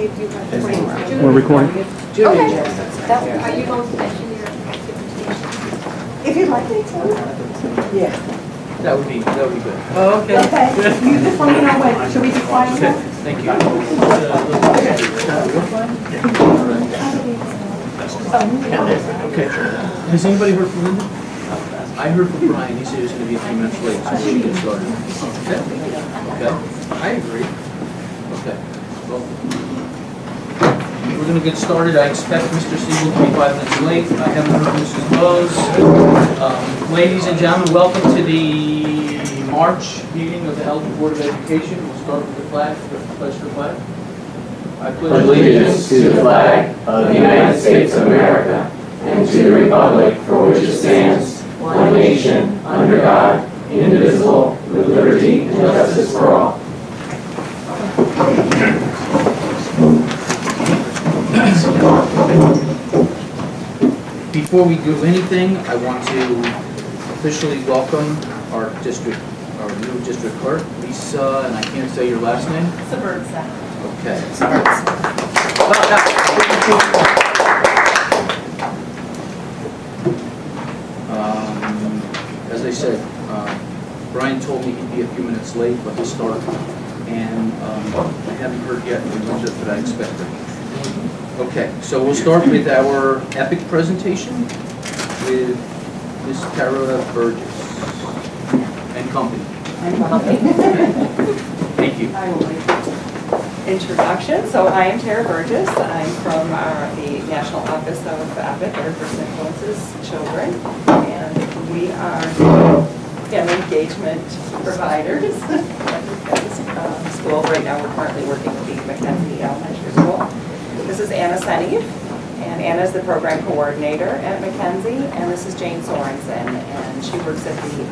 We're recording. Junior Okay. jazz. That- Are you going to mention your activities? If you'd like me to. Yeah. That would be good. Oh, okay. Okay, you just let me know when, should we be quiet now? Thank you. Okay. Has anybody heard from Linda? I heard from Brian, he said he was gonna be a few minutes late, so we should get started. Okay, I agree. Okay, well, we're gonna get started. I expect Mr. Siegel to be 5 minutes late. I haven't heard from Mrs. Bose. Ladies and gentlemen, welcome to the March meeting of the Elton Board of Education. We'll start with the flag, the pledge to the flag. I pledge allegiance to the flag of the United States of America and to the republic for which it stands, one nation, under God, indivisible, with liberty and justice for all. Before we do anything, I want to officially welcome our new district clerk, Lisa, and I can't say your last name. Suburban. Okay. As I said, Brian told me he'd be a few minutes late, but he'll start. And I haven't heard yet from Linda, but I expect her. Okay, so we'll start with our EPIC presentation with Ms. Tara Burgess and company. Thank you. I will make introduction. So I am Tara Burgess. I'm from the National Office of EPIC, Air First Influences Children, and we are family engagement providers at this school. Right now we're currently working with the Mackenzie Elementary School. This is Anna Senev, and Anna is the program coordinator at Mackenzie, and this is Jane Sorensen, and she works at the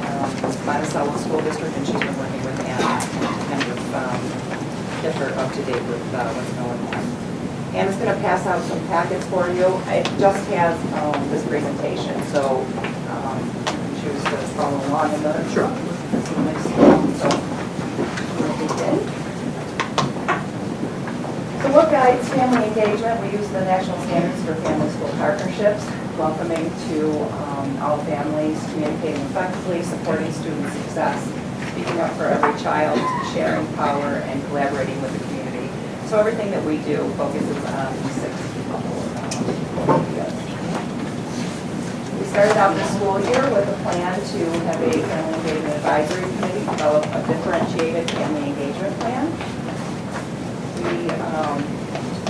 Monticello School District, and she's been working with Anna to kind of get her up to date with what's going on. Anna's going to pass out some packets for you. It just has this presentation, so choose to follow along in the next one. So we'll begin. So what guides family engagement? We use the national standards for family school partnerships, welcoming to all families, communicating effectively, supporting student success, speaking up for every child, sharing power, and collaborating with the community. So everything that we do focuses on these 6 areas. We started out this school year with a plan to have a family engagement advisory committee develop a differentiated family engagement plan. We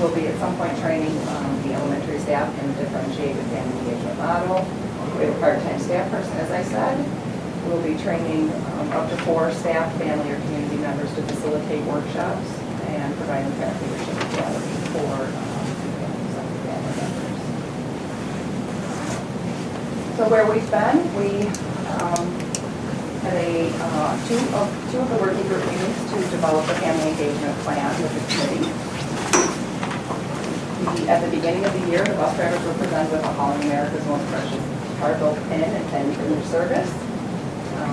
will be at some point training the elementary staff in the differentiated family engagement model. We have a part-time staff person, as I said. We'll be training up to 4 staff, family, or community members to facilitate workshops and providing parent leadership strategies for some family members. So where we've been, we had two of the working group meetings to develop a family engagement plan with the committee. At the beginning of the year, the bus drivers were presented with a Hauling America's Most Precious Cargo pin and pin for their service.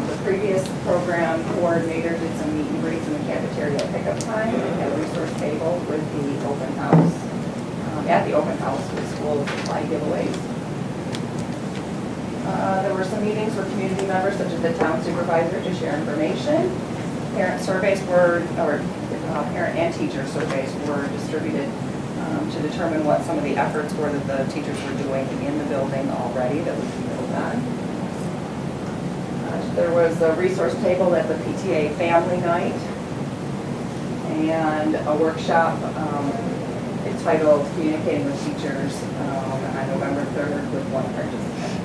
The previous program coordinator did some meet and greets in the cafeteria at pickup time and had a resource table with the open house. At the open house with school supply giveaways. There were some meetings with community members such as the town supervisor to share information. Parent surveys were, or parent and teacher surveys were distributed to determine what some of the efforts were that the teachers were doing in the building already that we can build on. There was a resource table at the PTA family night and a workshop entitled Communicating with Teachers on November 3rd with 1 participant.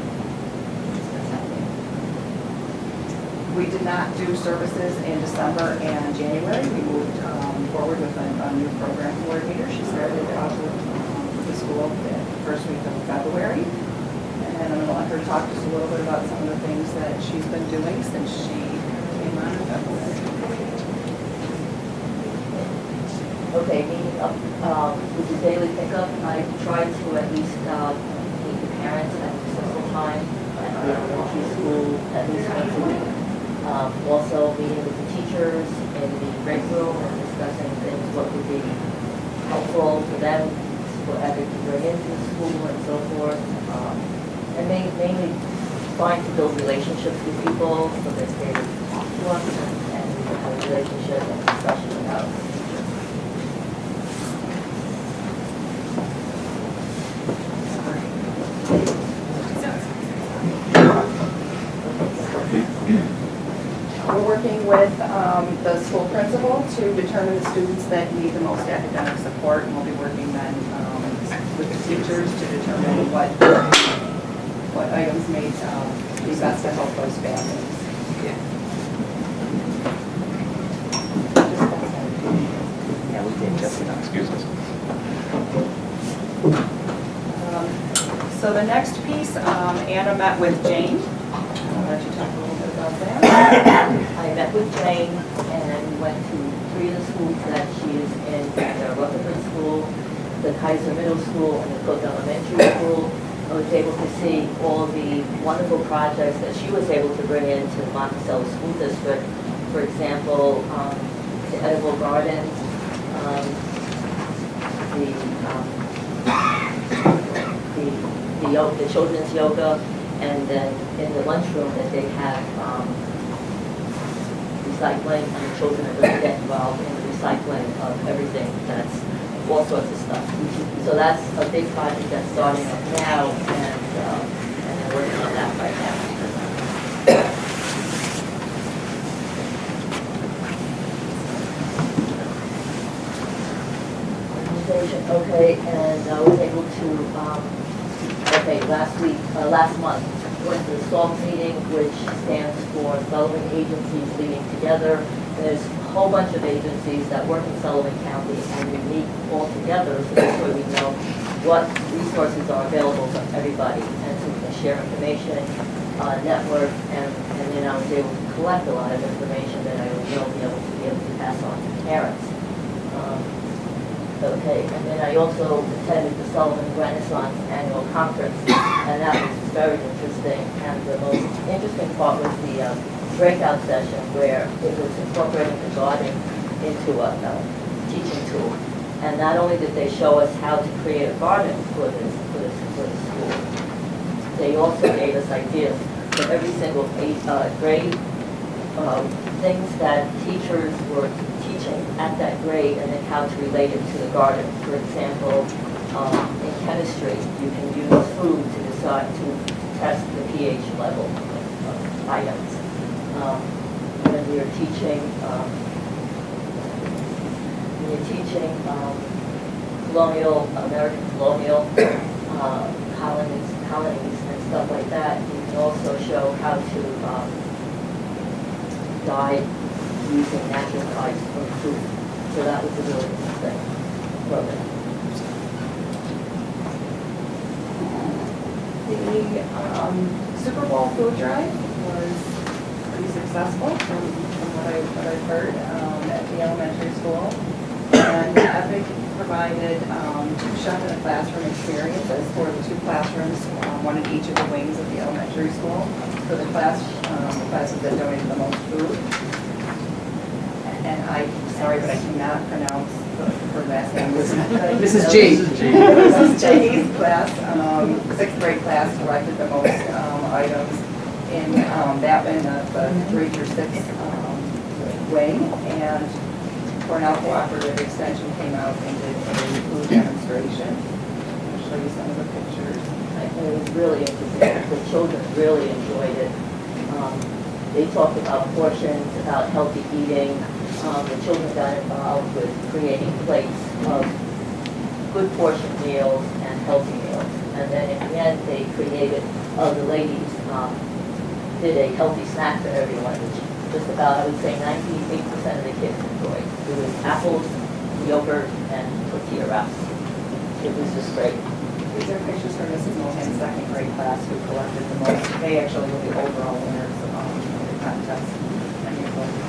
We did not do services in December and January. We moved forward with a new program coordinator. She started out with the school the first week of February. And I'm going to let her talk just a little bit about some of the things that she's been doing since she came on in February. Okay, meeting up with the daily pickup, I try to at least meet the parents at some time at the elementary school at least once a week. Also meeting with the teachers in the break room and discussing things, what would be helpful helpful for them, for Epic to bring into the school and so forth. And mainly trying to build relationships with people so that they talk to us and we can have a relationship and discussion about it. We're working with the school principal to determine the students that need the most academic support, and we'll be working then with the teachers to determine what items may be best to help those families. Yeah, we did just enough. Excuse us. So the next piece, Anna met with Jane. I'll let you talk a little bit about that. I met with Jane and we went to 3 of the schools that she is in, the Rutherford School, the Kaiser Middle School, and the Cook Elementary School. I was able to see all the wonderful projects that she was able to bring into the Monticello School District. For example, the edible gardens, the children's yoga, and then in the lunchroom that they have recycling, and the children are going to get involved in the recycling of everything, that's all sorts of stuff. So that's a big project that's starting up now, and they're working on that right now. Okay, and I was able to, last month, went to the SALT meeting, which stands for Sullivan Agencies Leading Together. There's a whole bunch of agencies that work in Sullivan County, and we meet all together, so this way we know what resources are available for everybody, and so we can share information, network, and then I was able to collect a lot of information that I will be able to pass on to parents. Okay, and then I also attended the Sullivan Renaissance Annual Conference, and that was very interesting. And the most interesting part was the breakout session where it was incorporating the garden into a teaching tool. And not only did they show us how to create a garden for the school, they also gave us ideas for every single grade, things that teachers were teaching at that grade, and then how to relate it to the garden. For example, in chemistry, you can use food to decide to test the pH level of items. When you're teaching American colonial colonies and stuff like that, you can also show how to dye using natural dyes from food. So that was a really interesting program. The Super Bowl food drive was pretty successful from what I've heard at the elementary school. And Epic provided 2 chef in a classroom experiences for the 2 classrooms, one in each of the wings of the elementary school, for the classes that donated the most food. And I'm sorry, but I cannot pronounce her last name. Mrs. G. Mrs. G's class, 6th grade class, selected the most items in that in the 3 through 6 wing. And Cornell Cooperative Extension came out and did a food demonstration. I'll show you some of the pictures. It was really interesting. The children really enjoyed it. They talked about portions, about healthy eating. The children got involved with creating plates of good portion meals and healthy meals. And then in the end, they created, the ladies did a healthy snack for everyone, which just about, I would say, 98% of the kids enjoyed. It was apples, yogurt, and tortilla wraps. It was just great. These are pictures from Mrs. Mohan's 2nd grade class who collected the most. They actually were the overall winners of the contest. And you're going to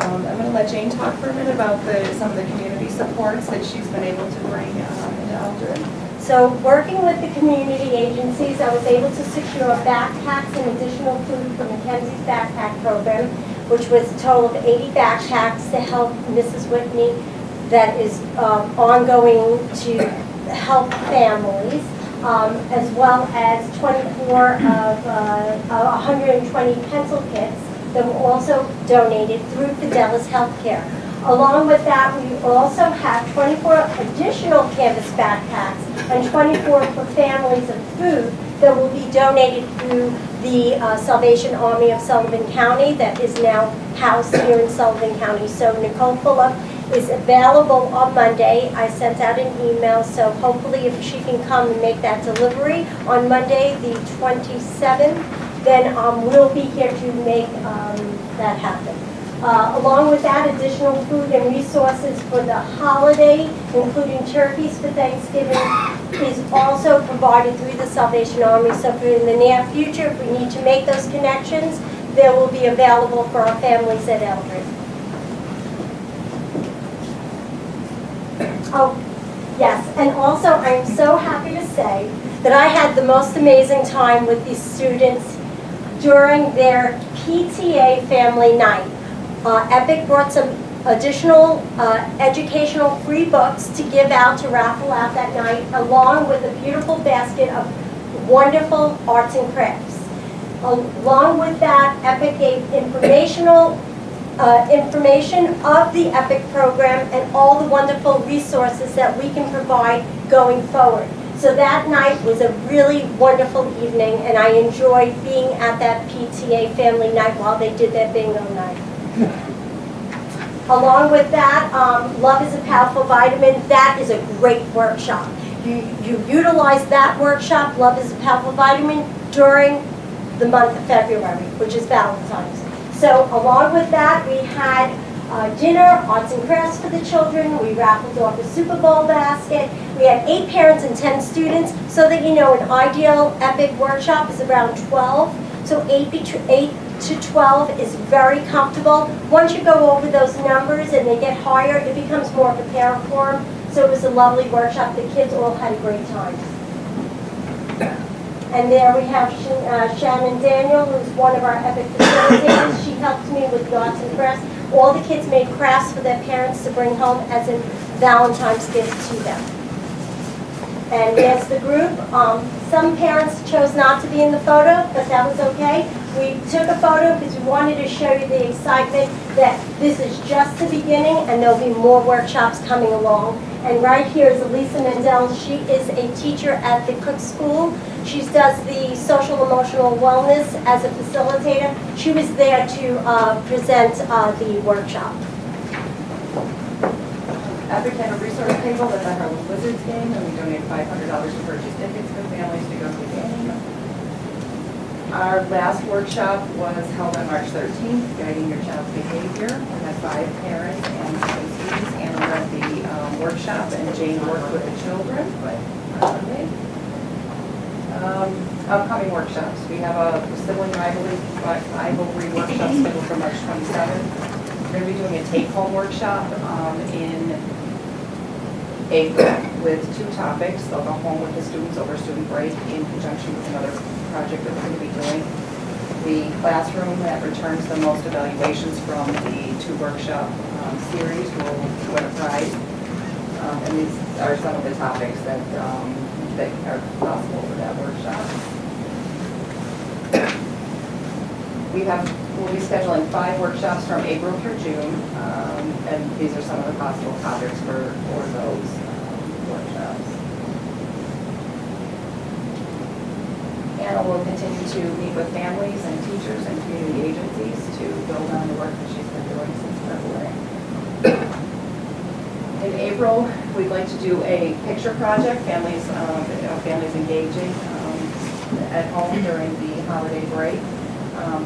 I'm going to let Jane talk for a minute about some of the community supports that she's been able to bring into Eldred? So working with the community agencies, I was able to secure backpacks and additional food from Mackenzie's backpack program, which was a total of 80 backpacks to help Mrs. Whitney that is ongoing to help families, as well as 24 of 120 pencil kits that were also donated through Fidelis Healthcare. Along with that, we also have 24 additional canvas backpacks and 24 for families of food that will be donated through the Salvation Army of Sullivan County that is now housed here in Sullivan County. So Nicole Fulop is available on Monday. I sent out an email, so hopefully if she can come and make that delivery on Monday, the 27th, then we'll be here to make that happen. Along with that, additional food and resources for the holiday, including turkeys for Thanksgiving, is also provided through the Salvation Army. So for in the near future, if we need to make those connections, they will be available for our families at Eldred. Oh, yes, and also I'm so happy to say that I had the most amazing time with these students during their PTA family night. Epic brought some additional educational free books to give out, to raffle out that night, along with a beautiful basket of wonderful arts and crafts. Along with that, Epic gave information of the Epic program and all the wonderful resources that we can provide going forward. So that night was a really wonderful evening, and I enjoyed being at that PTA family night while they did their bingo night. Along with that, Love is a Powerful Vitamin. That is a great workshop. You utilize that workshop, Love is a Powerful Vitamin, during the month of February, which is Valentine's. So along with that, we had dinner, arts and crafts for the children. We raffled off a Super Bowl basket. We had 8 parents and 10 students, so that you know an ideal Epic workshop is around 12. So 8 to 12 is very comfortable. Once you go over those numbers and they get higher, it becomes more of a parent forum. So it was a lovely workshop. The kids all had a great time. And there we have Shannon Daniel, who's one of our Epic facilitators. She helped me with the arts and crafts. All the kids made crafts for their parents to bring home as a Valentine's gift to them. And there's the group. Some parents chose not to be in the photo, but that was okay. We took a photo because we wanted to show you the excitement that this is just the beginning and there'll be more workshops coming along. And right here is Elisa Mendel. She is a teacher at the Cook School. She does the social emotional wellness as a facilitator. She was there to present the workshop. Epic had a resource table at the Harlem Wizards game, and we donated $500 to purchase tickets for families to go to the game. Our last workshop was held on March 13th, Guiding Your Child's Behavior. We had 5 parents and 7 students and led the workshop, and Jane worked with the children. Upcoming workshops. We have a sibling rivalry workshop scheduled for March 27th. We're going to be doing a take-home workshop in April with 2 topics. They'll go home with the students over student break in conjunction with another project that we're going to be doing. The classroom that returns the most evaluations from the 2 workshop series will win a prize. And these are some of the topics that are possible for that workshop. We'll be scheduling 5 workshops from April through June, and these are some of the possible topics for those workshops. Anna will continue to meet with families and teachers and community agencies to build on the work that she's been doing since February. In April, we'd like to do a picture project, families engaging at home during the holiday break.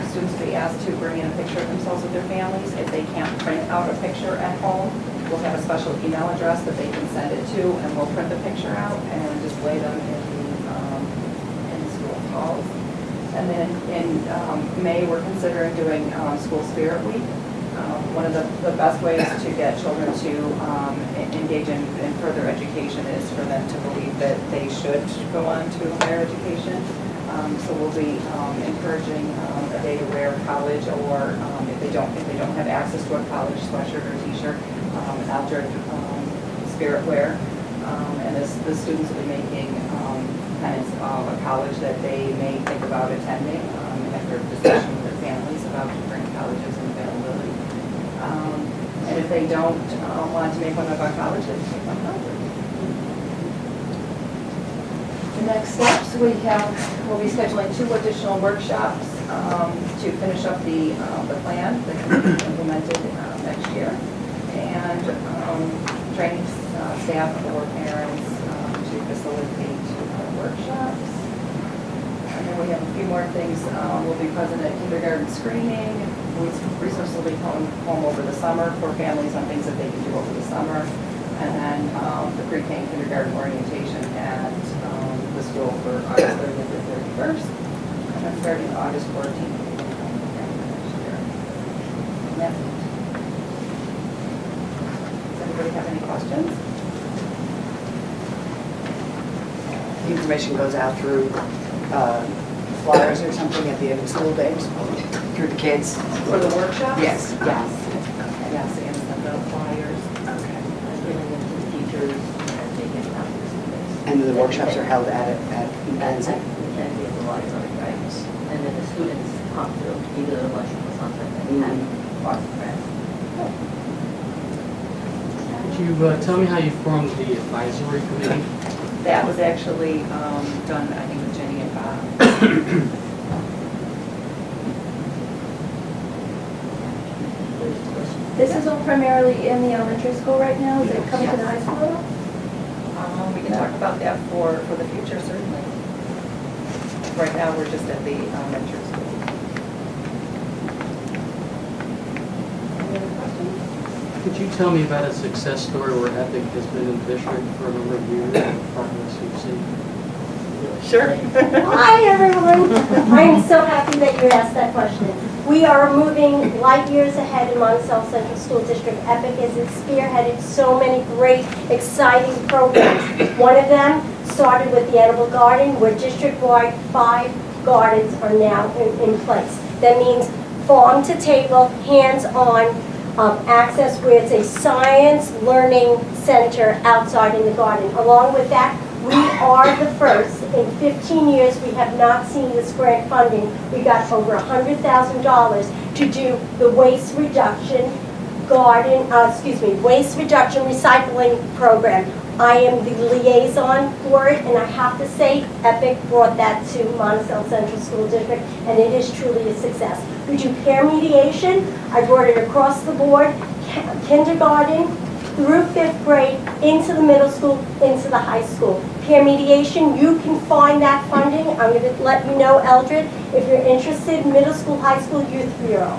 Students will be asked to bring in a picture of themselves with their families. If they can't print out a picture at home, we'll have a special email address that they can send it to, and we'll print the picture out and display them in the school halls. And then in May, we're considering doing School Spirit Week. One of the best ways to get children to engage in further education is for them to believe that they should go on to higher education. So we'll be encouraging a day to wear college, or if they don't have access to a college sweatshirt or t-shirt, an Eldred spirit wear. And the students will be making tenants a college that they may think about attending after discussion with their families about different colleges and availability. And if they don't want to make one of our colleges, they can make one college. The next steps, we'll be scheduling 2 additional workshops to finish up the plan that can be implemented next year, and training staff or parents to facilitate workshops. And then we have a few more things. We'll be present at kindergarten screening. Resources will be home over the summer for families on things that they can do over the summer. And then the pre-K and kindergarten orientation at the school for August 30th or 31st. And then starting August 14th. Next year. And that's it. Does anybody have any questions? The information goes out through flyers or something at the end of school days through the kids? For the workshop? Yes. Yes. Yes, and the flyers. Okay. And bringing them to the teachers and taking it out to the students. And the workshops are held at events? At the library, right? And then the students come to either the lunchroom or something and have lots of friends. Could you tell me how you formed the advisory committee? That was actually done, I think, with Jenny and Bob. This is all primarily in the elementary school right now, is it coming to the high school? We can talk about that for the future, certainly. Right now, we're just at the elementary school. Any other questions? Could you tell me about a success story where Epic has been in the district for a number of years and the progress you've seen? Sure. Hi, everyone. I am so happy that you asked that question. We are moving light years ahead in Monticello Central School District. Epic has spearheaded so many great, exciting programs. One of them started with the Edible Garden, where district-wide 5 gardens are now in place. That means farm to table, hands-on access, where it's a science learning center outside in the garden. Along with that, we are the first. In 15 years, we have not seen this grant funding. We got over $100,000 to do the waste reduction waste reduction recycling program. I am the liaison for it, and I have to say, Epic brought that to Monticello Central School District, and it is truly a success. We do peer mediation. I brought it across the board, kindergarten through 5th grade, into the middle school, into the high school. Peer mediation, you can find that funding. I'm going to let you know, Eldred, if you're interested, middle school, high school, youth bureau.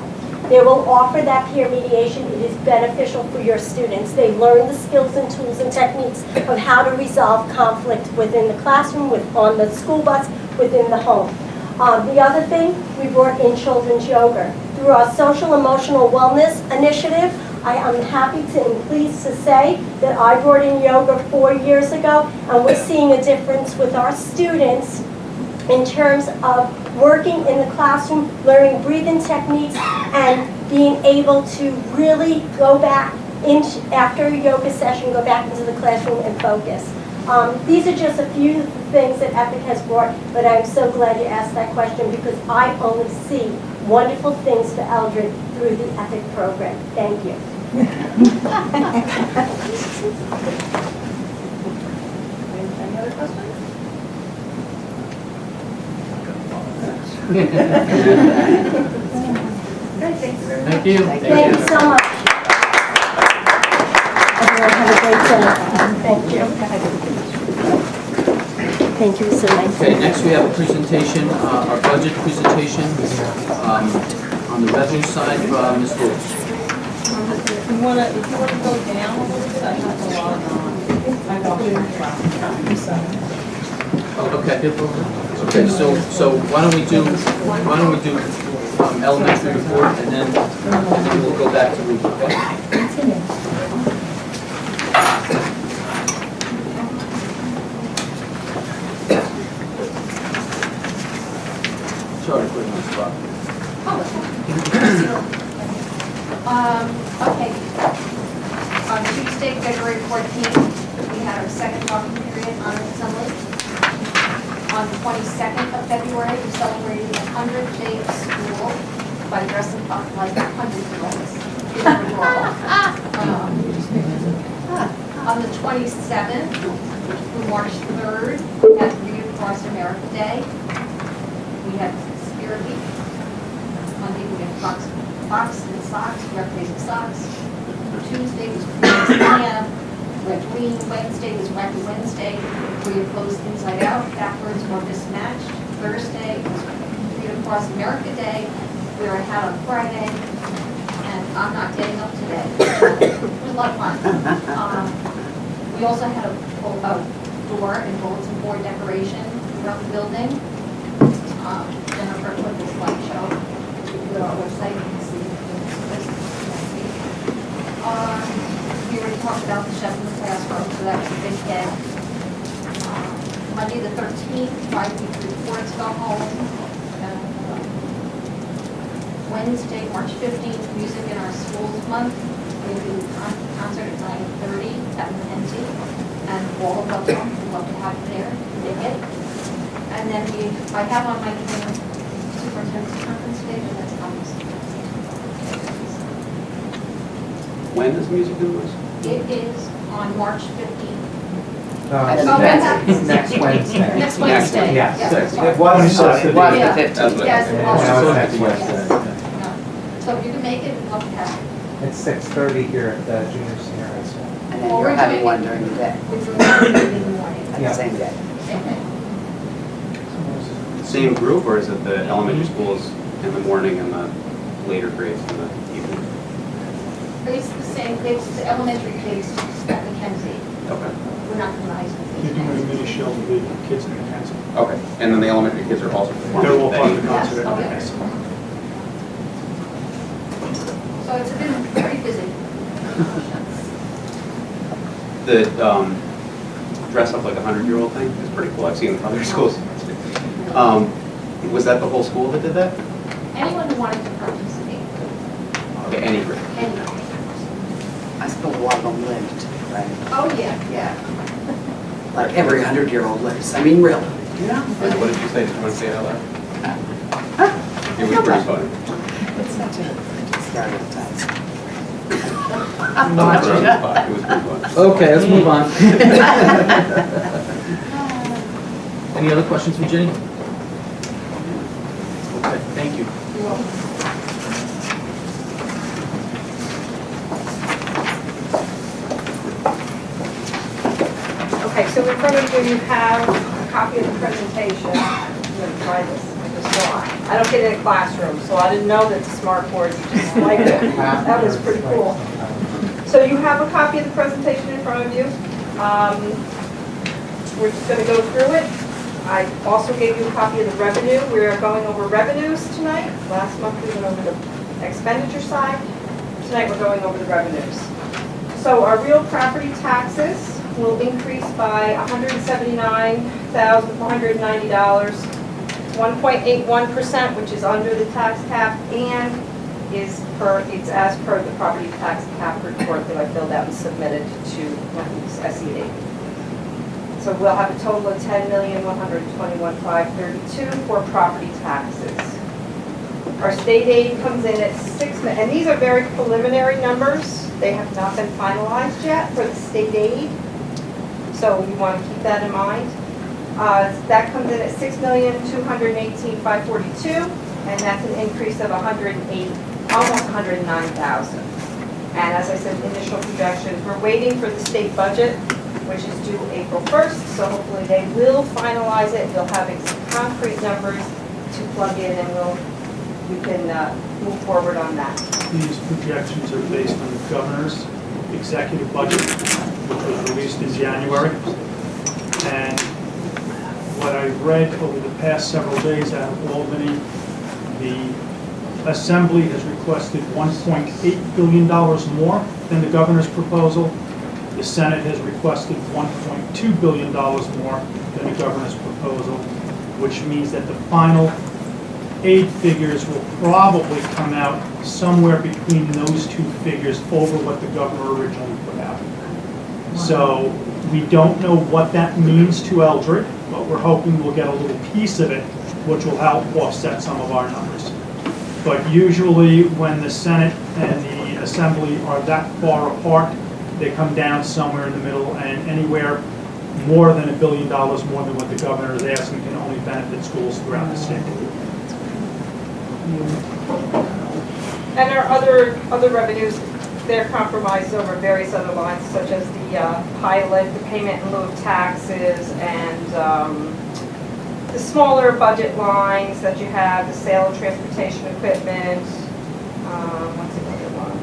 They will offer that peer mediation. It is beneficial for your students. They learn the skills and tools and techniques of how to resolve conflict within the classroom, on the school bus, within the home. The other thing, we brought in children's yoga. Through our social emotional wellness initiative, I am happy and pleased to say that I brought in yoga 4 years ago, and we're seeing a difference with our students in terms of working in the classroom, learning breathing techniques, and being able to really go back after a yoga session, go back into the classroom and focus. These are just a few things that Epic has brought, but I'm so glad you asked that question because I only see wonderful things for Eldred through the Epic program. Thank you. Any other questions? Great, thank you very much. Thank you. Thank you so much. Everyone have a great day. Thank you. Thank you so much. Okay, next we have a presentation, our budget presentation on the revenue side from Ms. Lewis. If you want to go down a little bit, I have a lot on. Okay. Okay, so why don't we do elementary report, and then we'll go back to Ruth, okay? Sorry to put you on the spot. Okay. On Tuesday, February 14th, we had our second talking period on assembly. On the 22nd of February, we celebrated the 100th day of school by dressing up like 100-year-olds. On the 27th, through March 3rd, we had Read Across America Day. We had Spirit Week. Monday, we had Fox and Socks, Red Basic Socks. Tuesday was Red Green. Wednesday was Wacky Wednesday, where you closed inside out, backwards or mismatched. Thursday was Read Across America Day, wear a hat on Friday, and I'm not getting up today. It was a lot of fun. We also had a door and bulletin board decoration throughout the building. Jennifer put this slideshow, which you can go to our website and see this next week. We already talked about the chef in the classroom, so that was a big hit. Monday the 13th, 5-week reports go home. Wednesday, March 15th, Music in Our Schools Month. We do a concert at 9:30 at Mackenzie, and all of them would love to have you there. They hit. And then I have on my superintendent's conference stage, and that's comes. When is Music in West? It is on March 15th. Next Wednesday. Next Wednesday. Yes. Yes. It was supposed to be. It was the Yeah. 15th. That's what I Yes, think. it Now it's was. next Wednesday. Yeah. So if you can make it, we'd love to have you. It's 6:30 here at the junior senior high school. And then you're having one during the day, Which we're going to do in the morning. at Yeah. the same day. Same day. Same group, or is it the elementary schools in the morning and the later grades in the evening? It's the same, it's the elementary kids at Mackenzie. Okay. We're not doing the high school You're kids. doing a mini show with the kids in the council. Okay, and then the elementary kids are also performing? They're all part of the that concert. Yes, okay. Yes. So it's been pretty busy. The dress up like a 100-year-old thing is pretty cool. I've seen it in other schools. Was that the whole school that did that? Anyone who wanted to participate, Okay, any group? anyone. I suppose a lot of them lived, right? Oh, yeah, yeah. Like every 100-year-old lives. I mean, really. You know? What did you say? Did you want to say it out loud? It was pretty funny. It's such a stereotype. It was pretty fun. Okay, let's move on. Any other questions for Jenny? Okay, thank you. Okay, so in front of you, you have a copy of the presentation. I'm going to try this. I don't get in a classroom, so I didn't know that the smart board, you just like it. That was pretty cool. So you have a copy of the presentation in front of you. We're just going to go through it. I also gave you a copy of the revenue. We're going over revenues tonight. Last month we went over the expenditure side. Tonight we're going over the revenues. So our real property taxes will increase by $179,490. It's 1.81%, which is under the tax cap, and it's as per the property tax cap report that I filled out and submitted to SED. So we'll have a total of $10,121,532 for property taxes. Our state aid comes in at $6 million, and these are very preliminary numbers. They have not been finalized yet for the state aid. So you want to keep that in mind. That comes in at $6,218,542, and that's an increase of almost $109,000. And as I said, initial projections, we're waiting for the state budget, which is due April 1st, so hopefully they will finalize it. They'll have some concrete numbers to plug in, and we can move forward on that. These projections are based on the governor's executive budget, which was released in January. And what I've read over the past several days out of Albany, the Assembly has requested $1.8 billion more than the governor's proposal. The Senate has requested $1.2 billion more than the governor's proposal, which means that the final aid figures will probably come out somewhere between those two figures over what the governor originally put out. So we don't know what that means to Eldred, but we're hoping we'll get a little piece of it, which will help offset some of our numbers. But usually when the Senate and the Assembly are that far apart, they come down somewhere in the middle, and anywhere more than $1 billion more than what the governor is asking can only benefit schools throughout the state. And our other revenues, they're compromised over various other lines, such as the pilot, the payment in lieu of taxes, and the smaller budget lines that you have, the sale of transportation equipment, what's another one?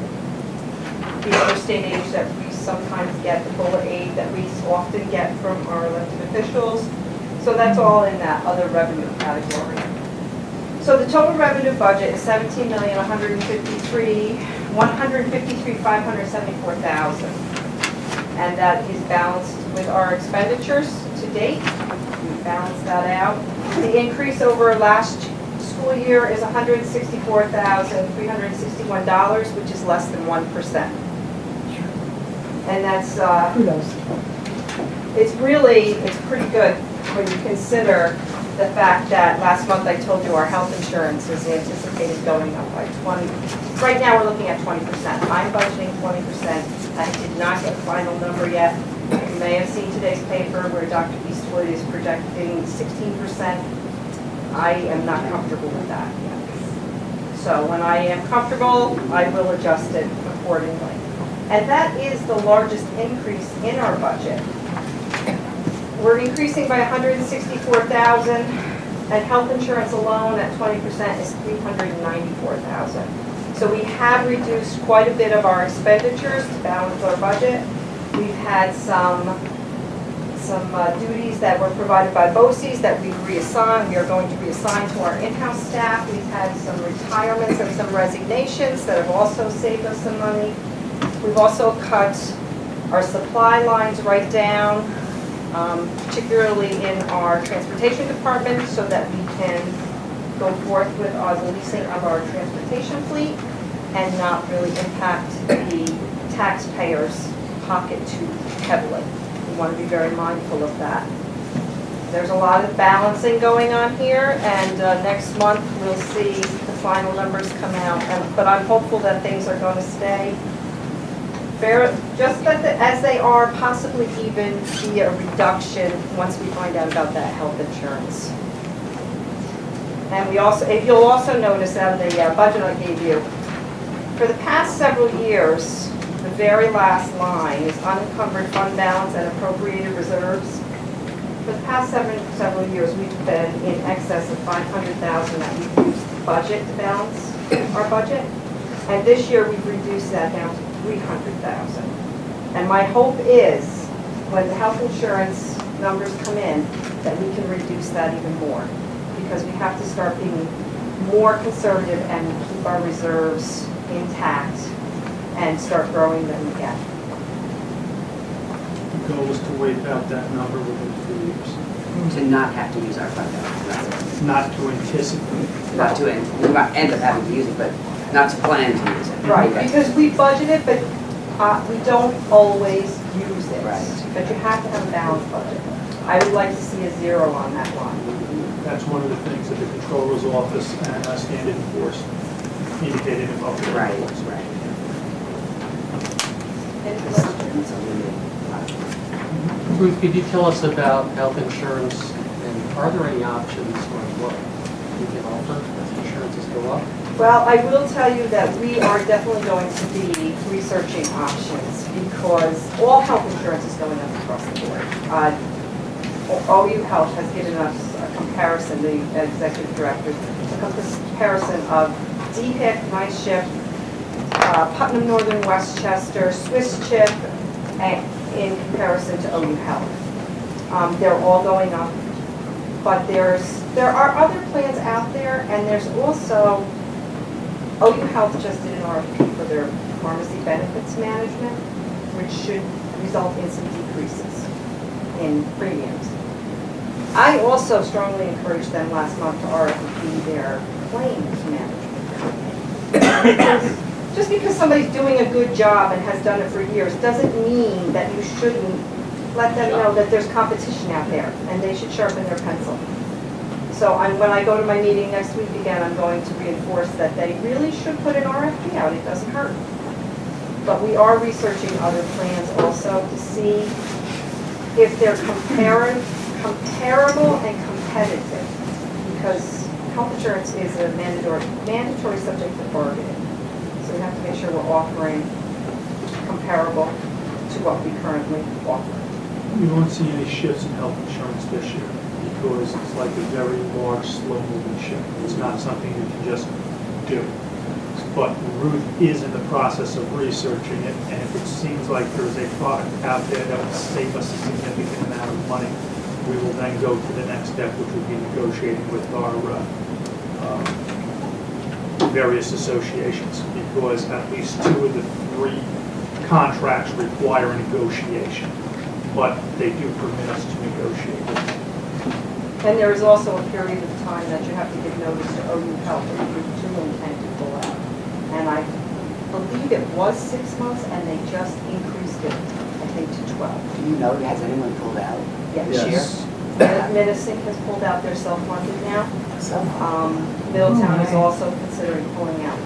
The other state aid that we sometimes get, the bullet aid that we often get from our elected officials. So that's all in that other revenue category. So the total revenue budget is $17,153,574,000. And that is balanced with our expenditures to date. We balanced that out. The increase over last school year is $164,361, which is less than 1%. And that's, it's pretty good when you consider the fact that last month I told you our health insurance is anticipated going up by 20. Right now we're looking at 20%. I'm budgeting 20%. I did not get a final number yet. You may have seen today's paper where Dr. Eastwood is projecting 16%. I am not comfortable with that yet. So when I am comfortable, I will adjust it accordingly. And that is the largest increase in our budget. We're increasing by $164,000, and health insurance alone at 20% is $394,000. So we have reduced quite a bit of our expenditures to balance our budget. We've had some duties that were provided by BOCES that we've reassigned. We are going to reassign to our in-house staff. We've had some retirements and some resignations that have also saved us some money. We've also cut our supply lines right down, particularly in our transportation department, so that we can go forth with the leasing of our transportation fleet and not really impact the taxpayers' pocket too heavily. We want to be very mindful of that. There's a lot of balancing going on here, and next month we'll see the final numbers come out. But I'm hopeful that things are going to stay fair, just as they are, possibly even be a reduction once we find out about that health insurance. And we also, if you'll also notice out of the budget I gave you, for the past several years, the very last line is unencumbered fund balance and appropriated reserves. For the past several years, we've been in excess of $500,000 that we've used the budget to balance our budget. And this year, we've reduced that down to $300,000. And my hope is, when the health insurance numbers come in, that we can reduce that even more. Because we have to start being more conservative and keep our reserves intact and start growing them again. The goal is to wipe out that number within 3 years. To not have to use our fund balance, Not to anticipate. not to, we might end up having to use it, but not to plan to use it. Right, Okay. because we budget it, but we don't always use it. Right. But you have to have a balanced budget. I would like to see a zero on that line. That's one of the things that the Controller's Office and Standard & Poor's indicated above. their Right, reports. right. Any questions? Ruth, could you tell us about health insurance, and are there any options or what you can offer as insurances go up? Well, I will tell you that we are definitely going to be researching options because all health insurance is going up across the board. OU Health has given us a comparison, the executive director, a comparison of DPIC, Night Shift, Putnam Northern Westchester, Swiss Chip, in comparison to OU Health. They're all going up, but there are other plans out there, and there's also OU Health just did an RFP for their pharmacy benefits management, which should result in some decreases in premiums. I also strongly encouraged them last month to RFP their claims management company. Just because somebody's doing a good job and has done it for years doesn't mean that you shouldn't let them know that there's competition out there and they should sharpen their pencil. So when I go to my meeting next week again, I'm going to reinforce that they really should put an RFP out. It doesn't hurt. But we are researching other plans also to see if they're comparable and competitive, because health insurance is a mandatory subject for bargaining. So we have to make sure we're offering comparable to what we currently offer. We won't see any shifts in health insurance this year because it's like a very large, slow-moving shift. It's not something you can just do. But Ruth is in the process of researching it, and if it seems like there's a product out there that will save us a significant amount of money, we will then go to the next step, which would be negotiating with our various associations, because at least 2 of the 3 contracts require a negotiation, but they do permit us to negotiate. And there is also a period of time that you have to give notice to OU Health if you do intend to pull out. And I believe it was 6 months, and they just increased it, I think, to 12. Do you know, has anyone pulled out this year? Yes. Minnesink has pulled out their self-funded now. So, Middletown is also considering pulling out.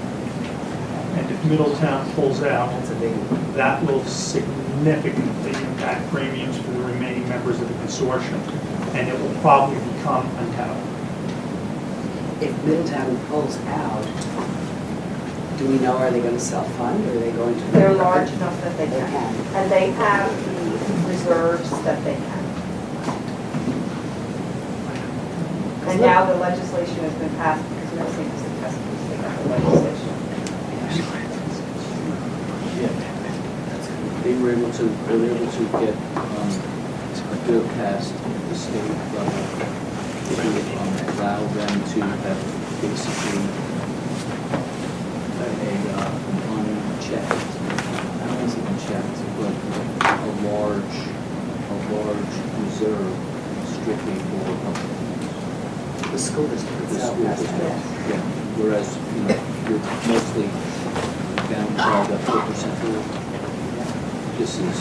And if Middletown pulls out, that's a big one. that will significantly impact premiums for the remaining members of the consortium, and it will probably become untenable. If Middletown pulls out, do we know, are they going to self-fund or are they going to? They're large enough that they They can. can. And they have the reserves that they can. And now the legislation has been passed because Middlesink is the test case, they got the legislation. Yeah. They were able to get a bill passed at the state level to allow them to have basically unchecked, I don't want to say unchecked, but a large reserve strictly for health. The school district The itself school has district, that. yeah. Whereas, you're mostly bound by the 4% rule. This is.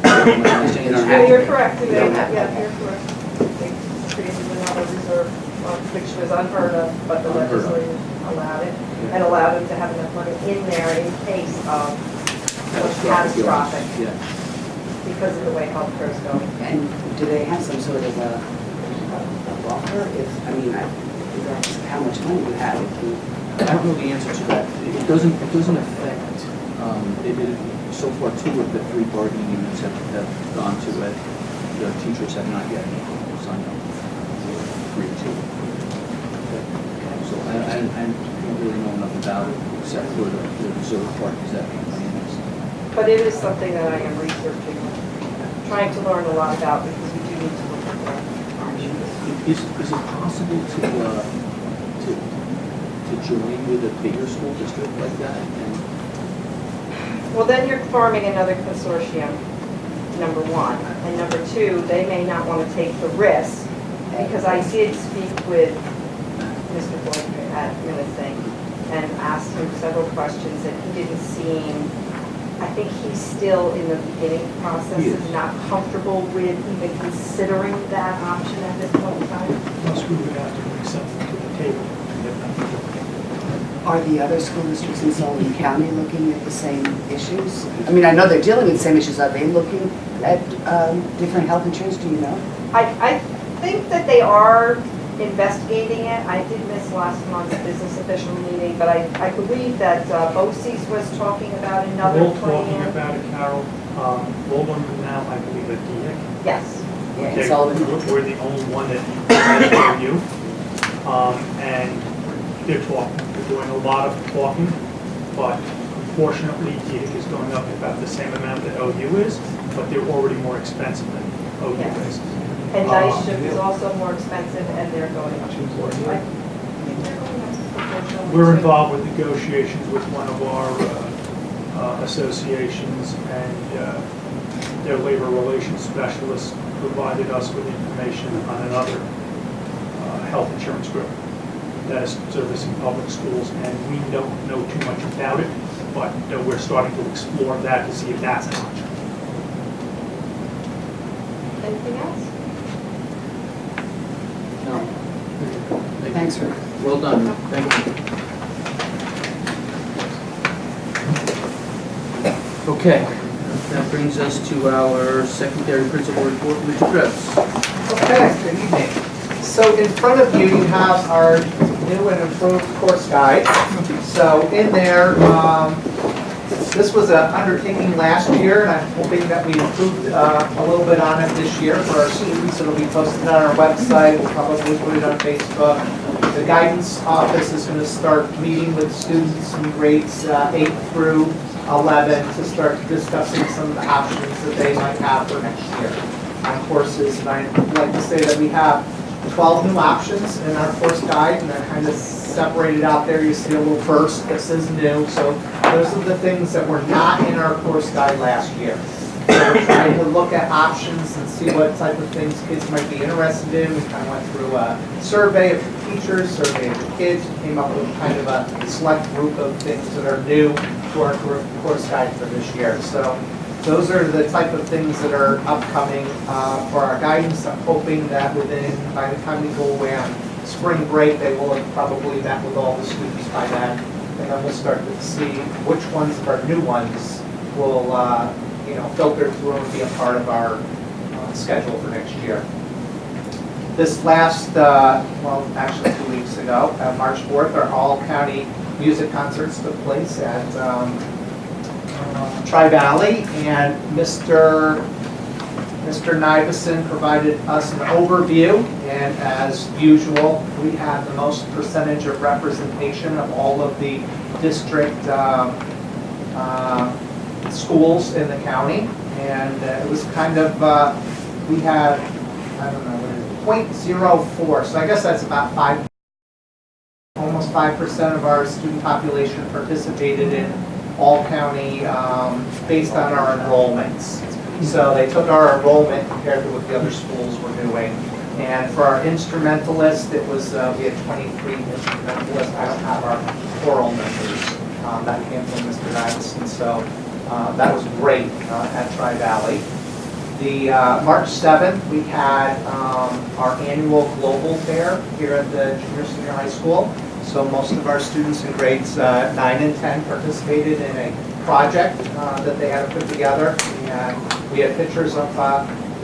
Yeah, you're correct, You they, don't have yeah, that. you're correct. They created another reserve, which was unheard of, but the Unheard of. legislature allowed it, and allowed them to have enough money in there in case of catastrophic, Yeah. because of the way healthcare is going. And do they have some sort of a buffer? If, I mean, regardless of how much money you have, if you, I don't know the answer to that. It doesn't affect, so far 2 of the 3 bargaining units have gone to it. The teachers have not yet signed up. 3 to. So I don't really know enough about it, except for the reserve part, because that being financed. But it is something that I am researching, trying to learn a lot about, because we do need to look at that. Is it possible to join with a bigger school district like that? And Well, then you're forming another consortium, number 1. And number 2, they may not want to take the risk, because I did speak with Mr. Boyd at Middlesink and asked him several questions, and he didn't seem, I think he's still in the beginning process, He is. and not comfortable with even considering that option at this point in time. Plus, we would have to bring something to the table. are the other school districts in Sullivan County looking at the same issues? I mean, I know they're dealing with the same issues. Are they looking at different health insurance? Do you know? I think that they are investigating it. I did miss last month's business official meeting, but I believe that BOCES was talking about another We're all talking plan. about it, Carol. Walden now, I believe, at DEIC. Yes. Yeah, in Okay, Sullivan. we're the only one that has you. And they're talking, they're doing a lot of talking, but unfortunately, DEIC is going up about the same amount that OU is, but they're already more expensive than OU Yes. is. And Dice Ship is also more expensive, and they're going up. I think they're going up to We're involved with negotiations with one of our associations, and their labor relations specialist provided us with information on another health insurance group that is servicing public schools, and we don't know too much about it, but we're starting to explore that to see if that's an option. Anything else? No. Thanks, Rick. Well done, thank you. Okay, that brings us to our secondary principal report, Mr. Krebs. Okay, good evening. So in front of you, you have our new and improved course guide. So in there, this was an undertaking last year, and I'm hoping that we improved a little bit on it this year for our students. It'll be posted on our website, we'll probably put it on Facebook. The guidance office is going to start meeting with students in grades 8 through 11 to start discussing some of the options that they might have for next year on courses. And I'd like to say that we have 12 new options in our course guide, and they're kind of separated out there. You see a little burst that says new. So those are the things that were not in our course guide last year. So we're trying to look at options and see what type of things kids might be interested in. We kind of went through a survey of the teachers, survey of the kids, came up with kind of a select group of things that are new to our course guide for this year. So those are the type of things that are upcoming for our guidance. I'm hoping that by the time we go away on spring break, they will have probably met with all the students by then. And then we'll start to see which ones of our new ones will filter through and be a part of our schedule for next year. This last, actually 2 weeks ago, March 4th, our all-county music concerts took place at Tri-Valley, and Mr. Nivison provided us an overview, and as usual, we had the most percentage of representation of all of the district schools in the county, and it was kind of, we had, I don't know, 0.04, so I guess that's about almost 5% of our student population participated in all-county based on our enrollments. So they took our enrollment compared to what the other schools were doing. And for our instrumentalist, it was, we had 23 instrumentalists. I don't have our choral members. That came from Mr. Nivison, so that was great at Tri-Valley. The March 7th, we had our annual global fair here at the junior senior high school. So most of our students in grades 9 and 10 participated in a project that they had to put together. And we have pictures of,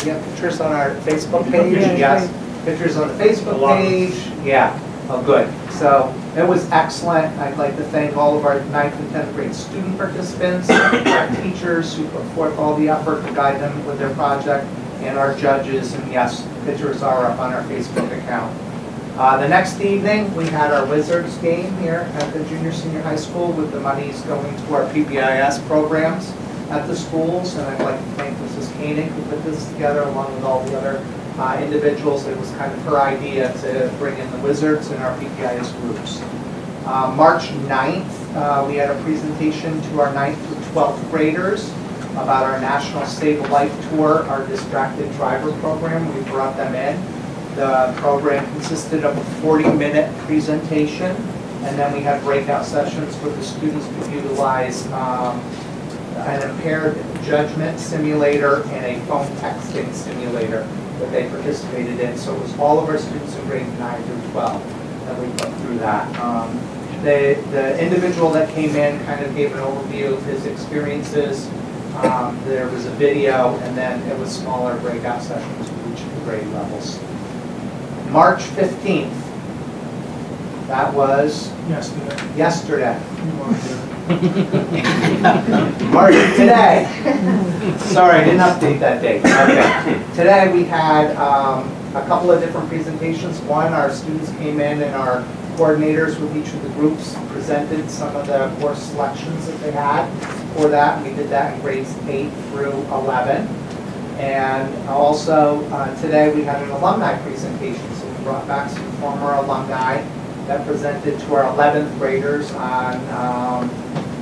we have pictures on our Facebook page. Yes, pictures on the Facebook page. Yeah, oh good. So it was excellent. I'd like to thank all of our 9th and 10th grade student participants, our teachers who put forth all the effort to guide them with their project, and our judges. And yes, pictures are up on our Facebook account. The next evening, we had our Wizards game here at the junior senior high school with the monies going to our PBIS programs at the schools. And I'd like to thank Mrs. Koenig who put this together along with all the other individuals. It was kind of her idea to bring in the Wizards and our PBIS groups. March 9th, we had a presentation to our 9th through 12th graders about our National Save a Life Tour, our distracted driver program. We brought them in. The program consisted of a 40-minute presentation, and then we had breakout sessions where the students could utilize an impaired judgment simulator and a phone texting simulator that they participated in. So it was all of our students in grades 9 through 12 that we put through that. The individual that came in kind of gave an overview of his experiences. There was a video, and then it was smaller breakout sessions for each of the grade levels. March 15th, that was yesterday. March, today. Sorry, I didn't update that date. Okay. Today we had a couple of different presentations. One, our students came in and our coordinators with each of the groups presented some of the course selections that they had for that. We did that in grades 8 through 11. And also today we had an alumni presentation. So we brought back some former alumni that presented to our 11th graders on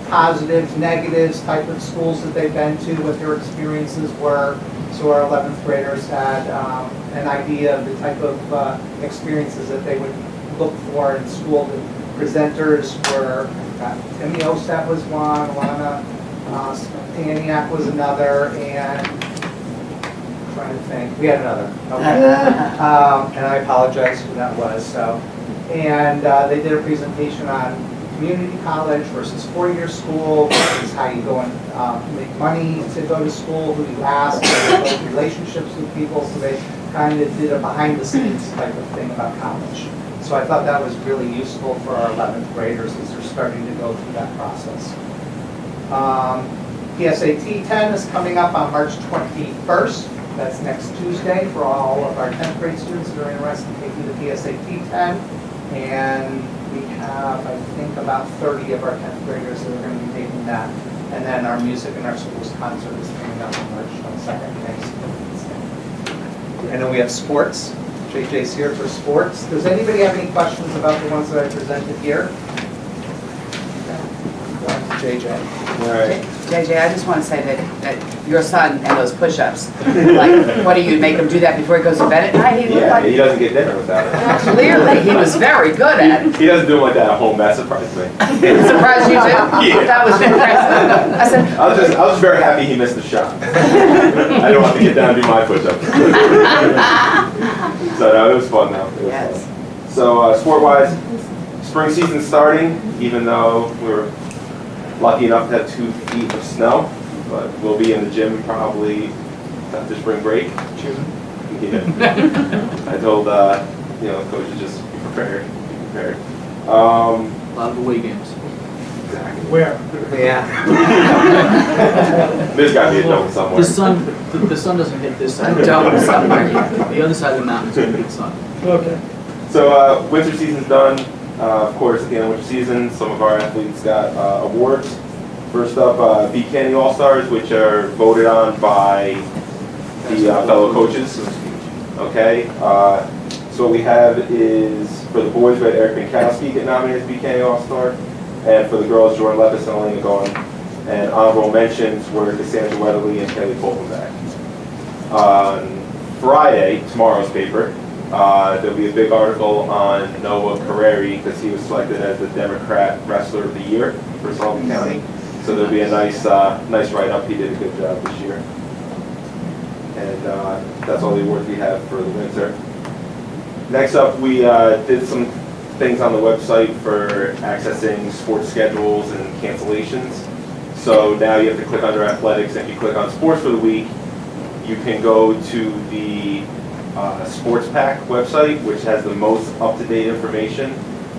positives, negatives, type of schools that they've been to, what their experiences were. So our 11th graders had an idea of the type of experiences that they would look for in school. The presenters were, Timmy Ostat was one, Alana Staniak was another, and I'm trying to think, we had another. Okay. And I apologize who that was. So, and they did a presentation on community college versus four-year school, versus how you go and make money to go to school, who you ask, how you build relationships with people. So they kind of did a behind-the-scenes type of thing about college. So I thought that was really useful for our 11th graders as they're starting to go through that process. PSAT 10 is coming up on March 21st. That's next Tuesday for all of our 10th grade students that are interested in taking the PSAT 10. And we have, I think, about 30 of our 10th graders that are going to be taking that. And then our music in our schools concert is coming up on March 22nd next Wednesday. I know we have sports. JJ's here for sports. Does anybody have any questions about the ones that I presented here? JJ. All right. JJ, I just want to say that your son and those push-ups, like, what do you make him do that before he goes to bed at night? He looked Yeah, like, he doesn't get dinner without it. clearly, he was very good at it. He doesn't do it like that at home. That surprised me. Surprised you too? Yeah. That was impressive. I said, I was just very happy he missed the shot. I don't have to get down and do my push-ups. So no, it was fun though. It was yes. fun. So sport-wise, spring season starting, even though we were lucky enough to have 2 feet of snow, but we'll be in the gym probably after spring break. June. Yeah. I told coaches just be prepared, be prepared. A lot of away games. Exactly. Where? Yeah. There's got to be a zone somewhere. The sun doesn't hit this side. Don't somewhere. The other side of the mountain's gonna get sun. Okay. So winter season's done. Of course, at the end of winter season, some of our athletes got awards. First up, B. Candy All-Stars, which are voted on by the fellow coaches. Okay. So what we have is, for the boys, we had Eric Minkowski get nominated as B. Candy All-Star. And for the girls, Jordan Levis and Elena Goen. And honorable mentions were Cassandra Weatherly and Kelly Polkenback. On Friday, tomorrow's paper, there'll be a big article on Noah Carreri because he was selected as the Democrat Wrestler of the Year for Sullivan County. So there'll be a nice write-up. He did a good job this year. And that's all the awards we have for the winter. Next up, we did some things on the website for accessing sports schedules and cancellations. So now you have to click under athletics, and if you click on sports for the week, you can go to the Sports Pack website, which has the most up-to-date information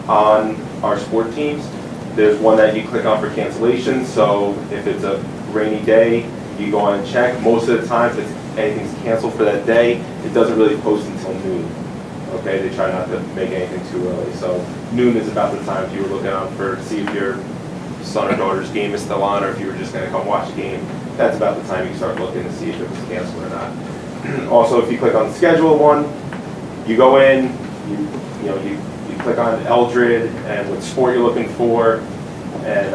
on our sport teams. There's one that you click on for cancellations, so if it's a rainy day, you go on and check. Most of the time, if anything's canceled for that day, it doesn't really post until noon. Okay, they try not to make anything too early. So noon is about the time if you were looking on for see if your son or daughter's game is still on, or if you were just going to come watch the game. That's about the time you start looking to see if it was canceled or not. Also, if you click on the schedule one, you go in, you click on Eldred and what sport you're looking for, and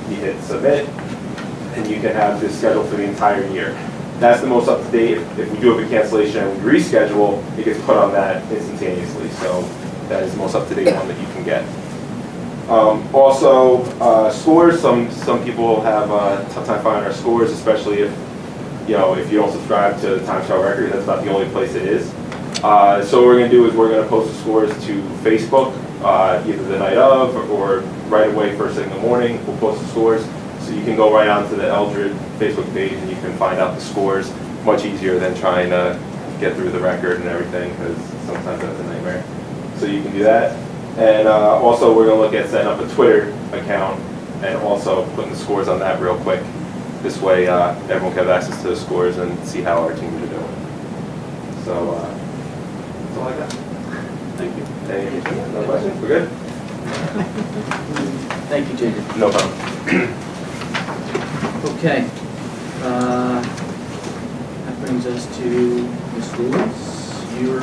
you hit submit, and you can have this schedule for the entire year. That's the most up to date. If we do have a cancellation and we reschedule, it gets put on that instantaneously. So that is the most up to date one that you can get. Also, scores. Some people have a tough time finding our scores, especially if you don't subscribe to the Times Star Record. That's about the only place it is. So what we're going to do is we're going to post the scores to Facebook, either the night of or right away first thing in the morning. We'll post the scores. So you can go right onto the Eldred Facebook page and you can find out the scores much easier than trying to get through the record and everything, because sometimes that's a nightmare. So you can do that. And also we're going to look at setting up a Twitter account and also putting the scores on that real quick. This way everyone can have access to the scores and see how our teams are doing. So that's all I got. Thank you. Thank you. No questions? We're good? Thank you, Jacob. No problem. Okay. That brings us to Ms. Lewis. You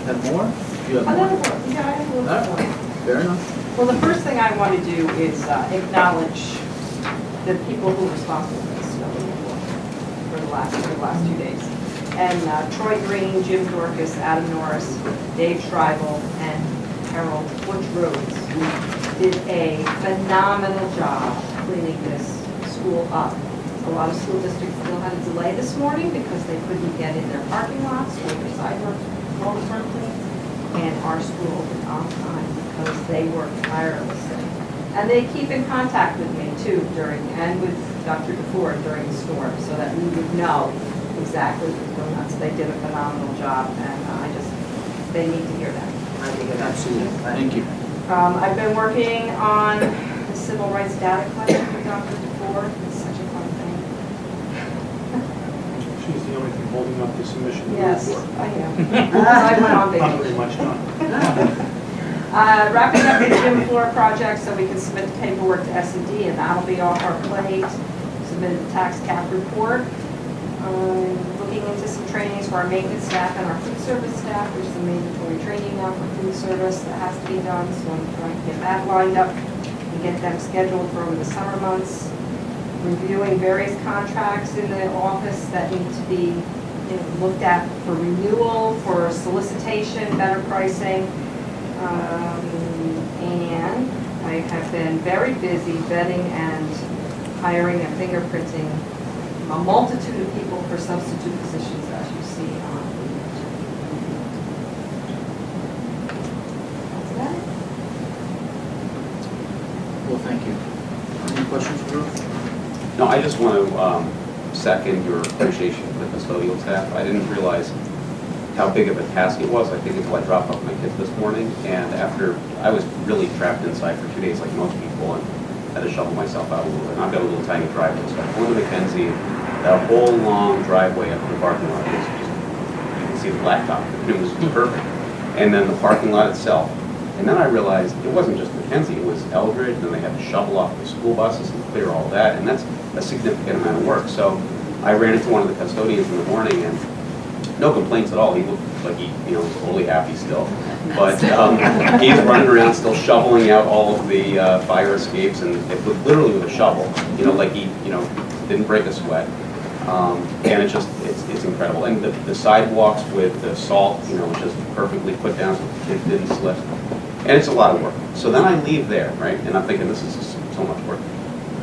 have more? You have more? Another one, yeah, I have a little All right. more. Fair enough. Well, the first thing I want to do is acknowledge the people who were responsible for this snow removal for the last 2 days. And Troy Green, Jim Dorcas, Adam Norris, Dave Schreibel, and Harold Butch Rhodes did a phenomenal job cleaning this school up. A lot of school districts still had a delay this morning because they couldn't get in their parking lots or their sidewalks weren't clean. And our school opened on time because they worked tirelessly. And they keep in contact with me too and with Dr. DeFord during the storm so that we would know exactly what was going on. So they did a phenomenal job and they need to hear that. I think it Absolutely. Thank you. I've been working on the civil rights data collection with Dr. DeFord. It's such a fun thing. She's the only thing holding up the submission. of the Yes, report. I am. I went on Not vacation. very much done. Wrapping up the gym floor project so we can submit the paperwork to S&D, and that'll be off our plate. Submitted the tax cap report. Looking into some trainings for our maintenance staff and our food service staff. There's some mandatory training now for food service that has to be done, so I'm trying to get that lined up and get them scheduled for over the summer months. Reviewing various contracts in the office that need to be looked at for renewal, for solicitation, better pricing. And I have been very busy vetting and hiring and fingerprinting a multitude of people for substitute positions, as you see on the That's about it. Well, thank you. Any questions for Ruth? No, I just want to second your appreciation for the custodial staff. I didn't realize how big of a task it was, I think, until I dropped off my kids this morning. And after, I was really trapped inside for 2 days like most people and had to shovel myself out a little bit. And I've got a little tiny driveway, so I pulled into Mackenzie, that whole long driveway up to the parking lot was just, you can see the blacktop. It was perfect. And then the parking lot itself. And then I realized it wasn't just Mackenzie, it was Eldridge, and they had to shovel off the school buses and clear all that, and that's a significant amount of work. So I ran into one of the custodians in the morning, and no complaints at all. He looked like he, was totally happy still. But he's running around still shoveling out all of the fire escapes, and literally with a shovel, like he, didn't break a sweat. And it's incredible. And the sidewalks with the salt, just perfectly put down so the kids didn't slip. And it's a lot of work. So then I leave there, right? And I'm thinking, this is so much work.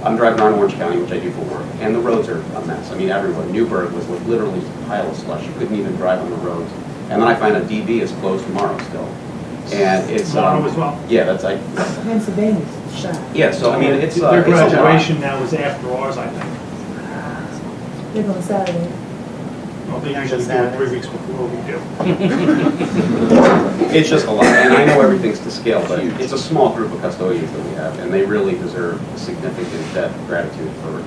I'm driving around Orange County, which I do for work, and the roads are a mess. I mean, everywhere. Newburgh was literally just a pile of slush. You couldn't even drive on the roads. And then I find out DB is closed tomorrow still. And it's... Tomorrow as well? Yeah, that's... Pennsylvania's shot. Yeah, so I mean, it's... Their it's a lot. graduation now is after ours, I think. They're on Saturday. Well, they usually do it 3 weeks before we do. It's just a lot, and I know everything's to scale, but it's a small group of custodians that we have, and they really deserve a significant debt of gratitude for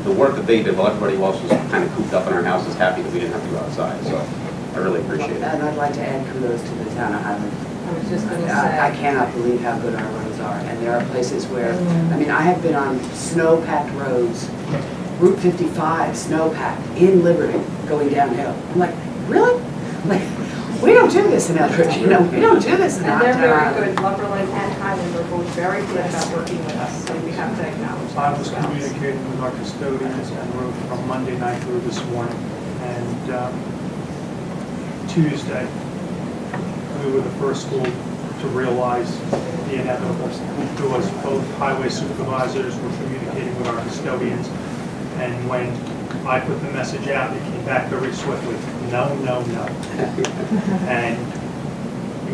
the work that they did while everybody else was kind of cooped up in our houses, happy that we didn't have to go outside, so I really appreciate it. And I'd like to add kudos to the town of Highland. I was just going to I say. cannot believe how good our roads are, and there are places where, I mean, I have been on snow-packed roads, Route 55, snow-packed, in Liberty, going downhill. I'm like, really? Like, we don't do this in Eldridge, we don't do this in And our they're very town. good. Lumberland and Highland are both very good about working with us, so we have to acknowledge that. I was as well. communicating with our custodians and road from Monday night through this morning. And Tuesday, we were the first school to realize the inevitable. There was both highway supervisors were communicating with our custodians. And when I put the message out, it came back very swiftly, no, no, no. And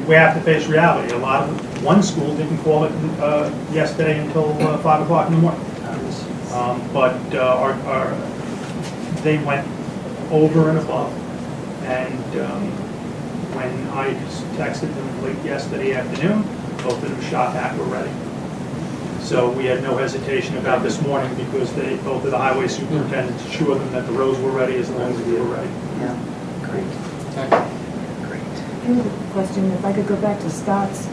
we have to face reality. One school didn't call it yesterday until 5 o'clock in the morning. But they went over and above. And when I texted them late yesterday afternoon, both of them shot back, we're ready. So we had no hesitation about this morning because both of the highway superintendents assured them that the roads were ready as long as we were ready. Yeah, great. Great. I have a question, if I could go back to Scott's,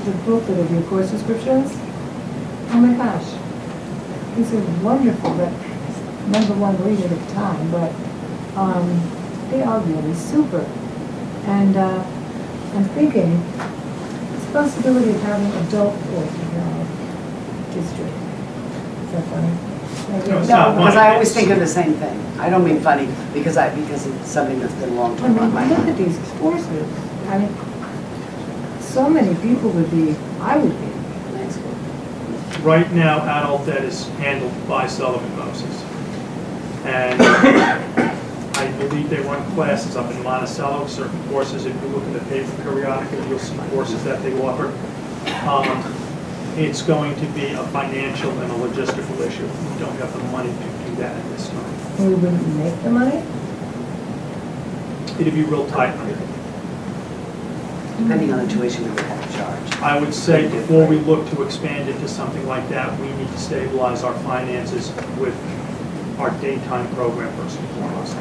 the booklet of your course descriptions. Oh my gosh, these are wonderful, but number one read at a time, but they are really super. And I'm thinking, it's a possibility of having adult pools in your district. Is that funny? Maybe No, it's it's not No, because funny. I always think of the same thing. I don't mean funny, because it's something that's been long I term on my mean, look mind. at these courses. I mean, so many people would be, I would be. Right now, adult ed is handled by Sullivan Moses. And I believe they run classes up in Monticello, certain courses, if you look at the paper periodically, you'll see courses that they offer. It's going to be a financial and a logistical issue. We don't have the money to do that at this time. We wouldn't make the money? It'd be real tight. Depending on the tuition we would have to charge. I would say before we look to expand into something like that, we need to stabilize our finances with our daytime program first and foremost.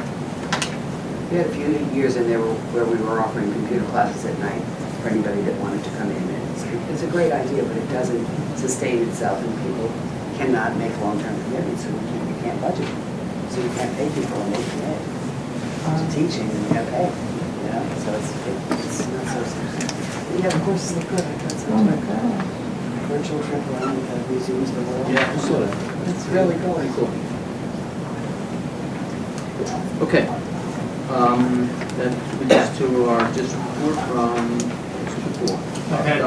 We had a few years in there where we were offering computer classes at night for anybody that wanted to come in. And it's a great idea, but it doesn't sustain itself, and people cannot make long-term commitments, so you can't budget. So you can't pay people and they commit to teaching, and you have pay, you know? So it's not so simple. Yeah, the courses look good. I thought so. Oh, my God. Virtual trip around the museums of the world. Yeah, I saw that. It's really cool. Pretty cool. Okay. That brings us to our district report from District 4. Okay.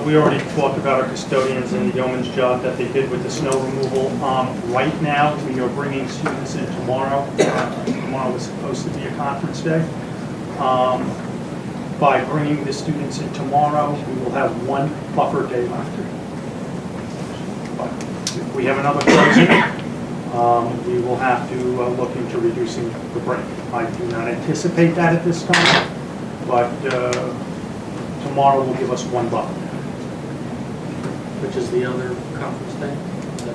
We already talked about our custodians and the yeoman's job that they did with the snow removal. Right now, we are bringing students in tomorrow. Tomorrow was supposed to be a conference day. By bringing the students in tomorrow, we will have one buffer day left. But if we have another closing, we will have to look into reducing the break. I do not anticipate that at this time, but tomorrow will give us one buffer. Which is the other conference day?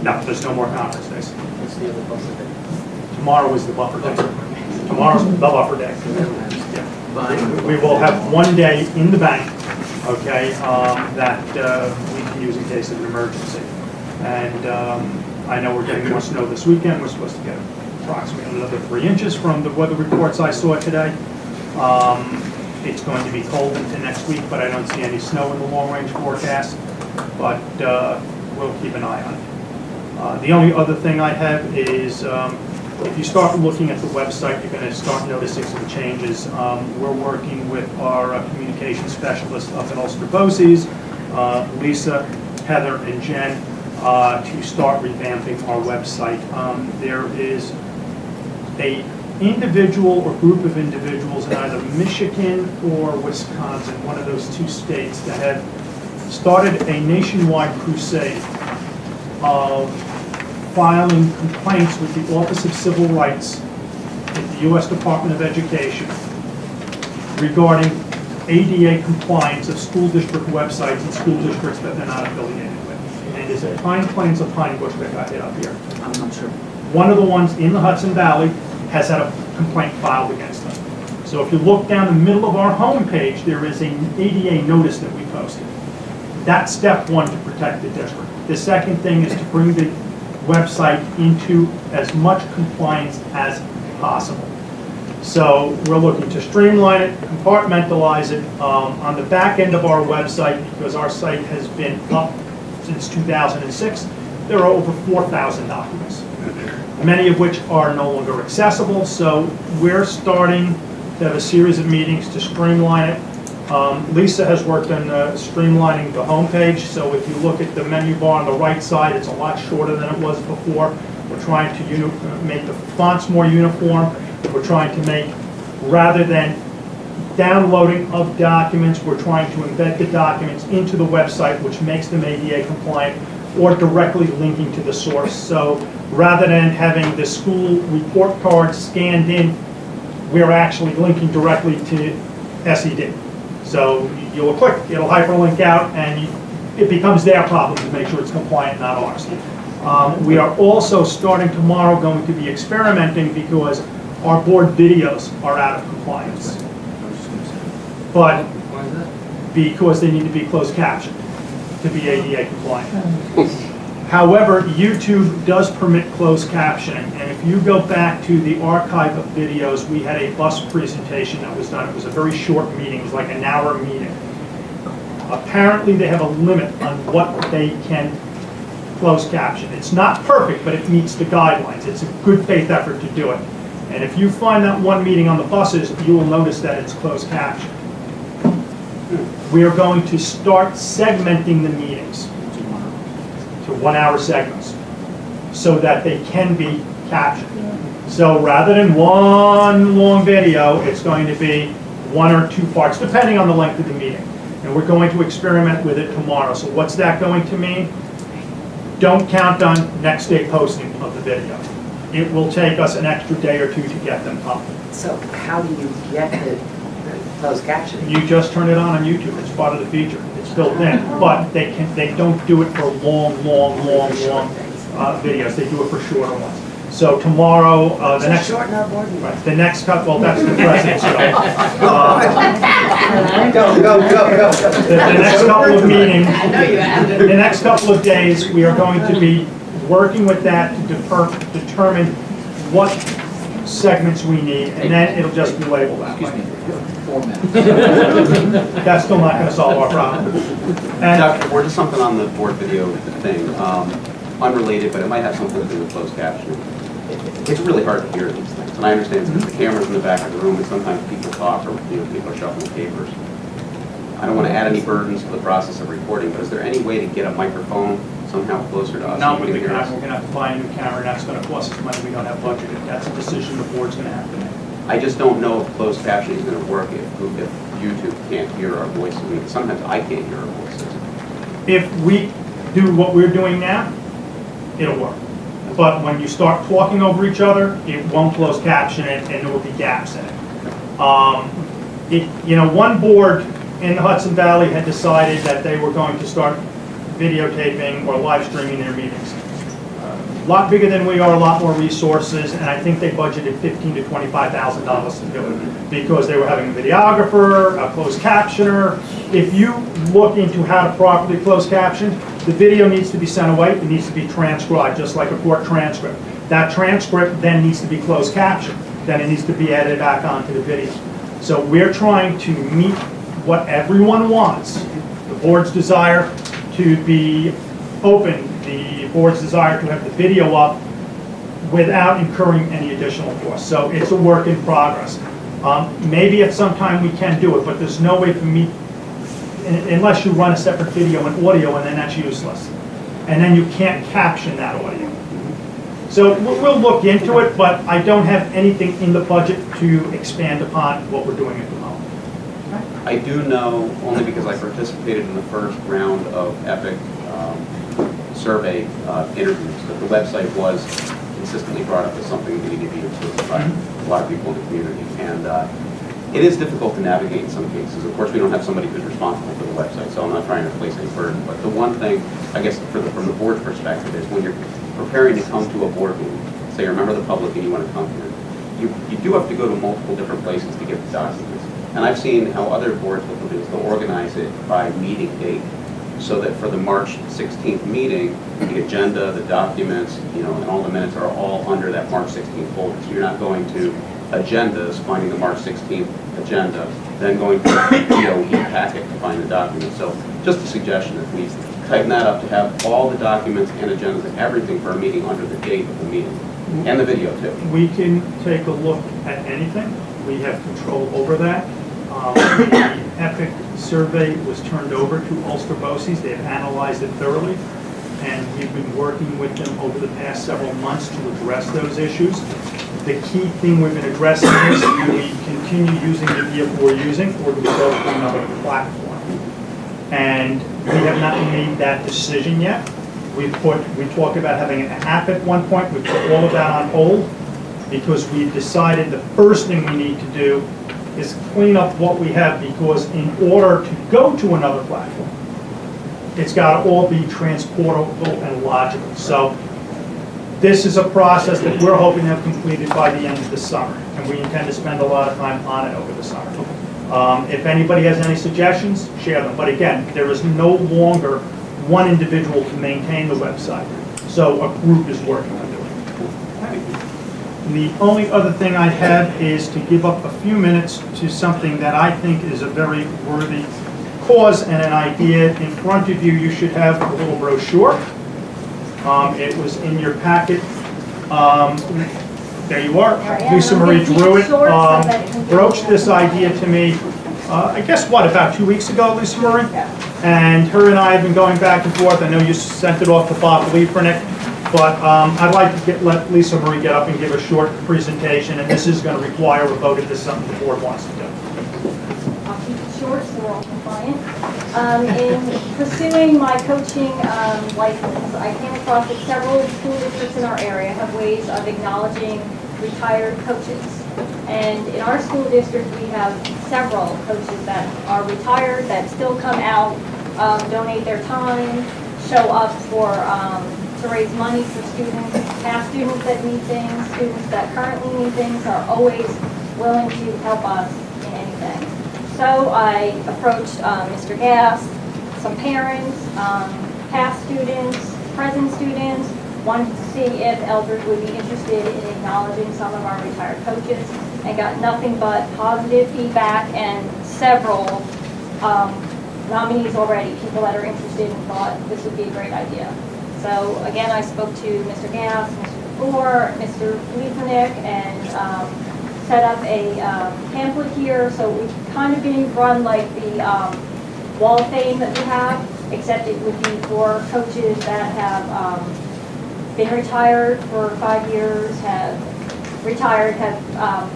No, there's no more conference days. What's the other buffer day? Tomorrow is the buffer day. Tomorrow's the buffer day. Yeah. Fine. We will have one day in the bank, okay, that we can use in case of an emergency. And I know we're getting more snow this weekend. We're supposed to get approximately another 3 inches from the weather reports I saw today. It's going to be cold into next week, but I don't see any snow in the long-range forecast. But we'll keep an eye on it. The only other thing I have is if you start looking at the website, you're going to start noticing some changes. We're working with our communication specialist up in Ulster Boces, Lisa, Heather, and Jen, to start revamping our website. There is a individual or group of individuals in either Michigan or Wisconsin, one of those two states, that have started a nationwide crusade of filing complaints with the Office of Civil Rights at the U.S. Department of Education regarding ADA compliance of school district websites and school districts that they're not affiliated with. And is it Pine Plains or Pine Bush that got hit up here? I'm not sure. One of the ones in the Hudson Valley has had a complaint filed against them. So if you look down the middle of our homepage, there is an ADA notice that we posted. That's step one to protect the district. The second thing is to bring the website into as much compliance as possible. So we're looking to streamline it, compartmentalize it. On the back end of our website, because our site has been up since 2006, there are over 4,000 documents, many of which are no longer accessible. So we're starting to have a series of meetings to streamline it. Lisa has worked on streamlining the homepage, so if you look at the menu bar on the right side, it's a lot shorter than it was before. We're trying to make the fonts more uniform. We're trying to make, rather than downloading of documents, we're trying to embed the documents into the website, which makes them ADA compliant, or directly linking to the source. So rather than having the school report card scanned in, we're actually linking directly to SED. So you'll click, it'll hyperlink out, and it becomes their problem to make sure it's compliant, not ours. We are also starting tomorrow going to be experimenting because our board videos are out of compliance. But Why is that? because they need to be closed captioned to be ADA compliant. However, YouTube does permit closed captioning, and if you go back to the archive of videos, we had a bus presentation that was done. It was a very short meeting, it was like an hour meeting. Apparently, they have a limit on what they can close caption. It's not perfect, but it meets the guidelines. It's a good faith effort to do it. And if you find that one meeting on the buses, you will notice that it's closed caption. We are going to start segmenting the meetings to 1 hour segments so that they can be captioned. So rather than one long video, it's going to be 1 or 2 parts, depending on the length of the meeting. And we're going to experiment with it tomorrow. So what's that going to mean? Don't count on next day posting of the video. It will take us an extra day or 2 to get them up. So how do you get the closed captioning? You just turn it on YouTube. It's part of the feature. It's built in. But they don't do it for long videos. They do it for shorter ones. So tomorrow, the next shorten our board meeting. right, the next cut. Well, that's the president's job. Go. The next couple of meetings. I know you have. The next couple of days, we are going to be working with that to determine what segments we need, and then it'll just be labeled that way. 4 minutes. That's still not going to solve our problem. And Dr. Ward, just something on the board video thing, unrelated, but it might have something to do with closed captioning. It's really hard to hear these things, and I understand it's because the camera's in the back of the room, and sometimes people talk, or people are shuffling papers. I don't want to add any burdens to the process of recording, but is there any way to get a microphone somehow closer to us? not so with you the can hear camera, us? we're going to have to buy a new camera, and that's going to cost us money we don't have budgeted. That's a decision the board's going to have to make. I just don't know if closed captioning is going to work if YouTube can't hear our voices. I mean, sometimes I can't hear our voices. If we do what we're doing now, it'll work. But when you start talking over each other, it won't close caption it, and there will be gaps in it. One board in the Hudson Valley had decided that they were going to start videotaping or live streaming their meetings. A lot bigger than we are, a lot more resources, and I think they budgeted $15,000 to $25,000 to do it because they were having a videographer, a closed captioner. If you look into how to properly close caption, the video needs to be sent away, it needs to be transcribed, just like a court transcript. That transcript then needs to be closed captioned, then it needs to be added back onto the video. So we're trying to meet what everyone wants, the board's desire to be open, the board's desire to have the video up without incurring any additional costs. So it's a work in progress. Maybe at some time we can do it, but there's no way for me, unless you run a separate video and audio, and then that's useless. And then you can't caption that audio. So we'll look into it, but I don't have anything in the budget to expand upon what we're doing at the moment. I do know, only because I participated in the first round of EPIC survey interviews, that the website was consistently brought up as something that needed to be improved by a lot of people in the community. And it is difficult to navigate in some cases. Of course, we don't have somebody who's responsible for the website, so I'm not trying to place any burden. But the one thing, I guess, from the board's perspective is when you're preparing to come to a board meeting, say you're a member of the public and you want to come here, you do have to go to multiple different places to get the documents. And I've seen how other boards will do is they'll organize it by meeting date, so that for the March 16th meeting, the agenda, the documents, and all the minutes are all under that March 16th folder. So you're not going to agendas, finding the March 16th agenda, then going to the DOE packet to find the document. So just a suggestion, if we tighten that up to have all the documents and agendas and everything for a meeting under the date of the meeting, and the video too. We can take a look at anything. We have control over that. The EPIC survey was turned over to Ulster BOCES. They've analyzed it thoroughly, and we've been working with them over the past several months to address those issues. The key thing we've been addressing is, do we continue using the vehicle we're using, or do we go to another platform? And we have not made that decision yet. We talked about having an app at one point. We put all of that on hold because we've decided the first thing we need to do is clean up what we have, because in order to go to another platform, it's got to all be transportable and logical. So this is a process that we're hoping to have completed by the end of the summer, and we intend to spend a lot of time on it over the summer. If anybody has any suggestions, share them. But again, there is no longer one individual to maintain the website. So a group is working on doing it. The only other thing I have is to give up a few minutes to something that I think is a very worthy cause and an idea. In front of you, you should have a little brochure. It was in your packet. There you are. Lisa Marie Druitt broached this idea to me, I guess, about 2 weeks ago, Lisa Marie? And her and I have been going back and forth. I know you sent it off to Bob Liefrenick, but I'd like to let Lisa Marie get up and give a short presentation, and this is going to require a vote if this is something the board wants to do. I'll keep it short so we're all compliant. In pursuing my coaching license, I came across that several school districts in our area have ways of acknowledging retired coaches. And in our school district, we have several coaches that are retired, that still come out, donate their time, show up to raise money for students, past students that need things, students that currently need things are always willing to help us in anything. So I approached Mr. Gass, some parents, past students, present students, wanted to see if Eldridge would be interested in acknowledging some of our retired coaches, and got nothing but positive feedback and several nominees already, people that are interested and thought this would be a great idea. So again, I spoke to Mr. Gass, Mr. DeFore, Mr. Liefrenick, and set up a pamphlet here. So we've kind of being run like the Wall of Fame that we have, except it would be for coaches that have been retired for 5 years, have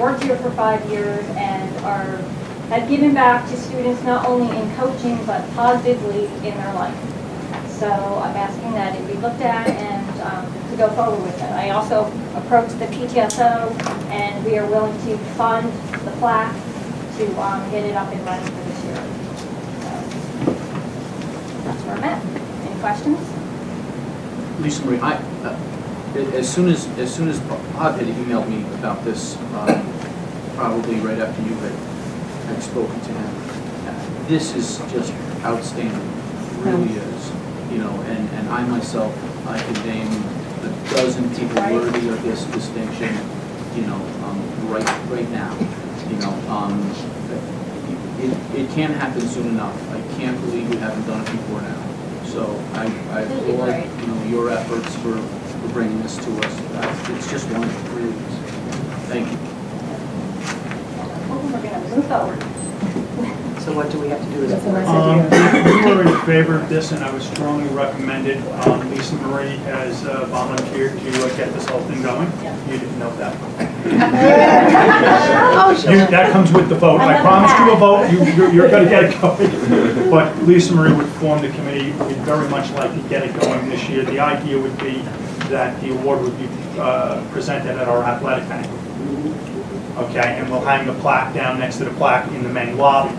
worked here for 5 years, and have given back to students not only in coaching but positively in their life. So I'm asking that it be looked at and to go forward with it. I also approached the PTSO, and we are willing to fund the plaque to get it up and running for this year. So that's where I'm at. Any questions? Lisa Marie, as soon as Bob had emailed me about this, probably right after you had spoken to him, this is just outstanding. It really is. You know, and I myself, I could name a dozen people worthy of this distinction, you know, right now. You know, it can't happen soon enough. I can't believe we haven't done it before now. So I applaud, you know, your efforts for bringing this to us. It's just wonderful, really. Thank you. We're going to move forward. So what do we have to do as a That's a board? nice idea. We were in favor of this, and I would strongly recommend it. Lisa Marie has volunteered to get this whole thing going. You didn't know that. That comes with the vote. I promised you a vote. You're going to get it going. But Lisa Marie would form the committee. We'd very much like to get it going this year. The idea would be that the award would be presented at our athletic banquet. Okay, and we'll hang the plaque down next to the plaque in the main lobby,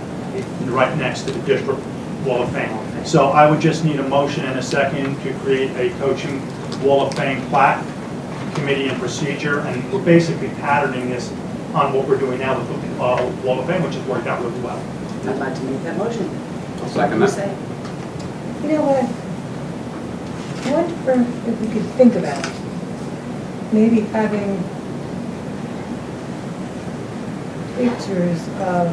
right next to the District Wall of Fame. So I would just need a motion and a second to create a coaching Wall of Fame plaque, committee and procedure, and we're basically patterning this on what we're doing now with the Wall of Fame, which has worked out really well. I'd like to make that motion. I'll second You that. say? You know what? I wonder if we could think about it. Maybe having pictures of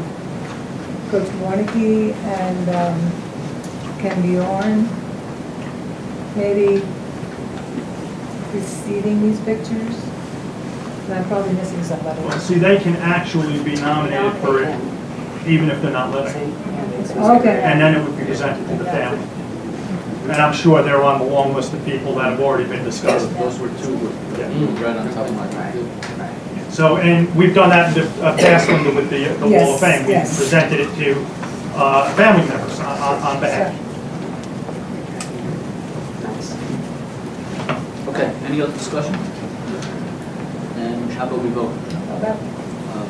Coach Warnicki and Ken Bjorn, maybe preceding these pictures. And I'm probably missing somebody. Well, see, they can actually be nominated for it, even if they're not living. Okay. And then it would be presented to the family. And I'm sure they're on the long list of people that have already been discussed. Those were two right on top of my head. So, and we've done that in the past one with the Wall of Fame. We Yes. presented it to family members on behalf. Okay, any other discussion? And how about we vote?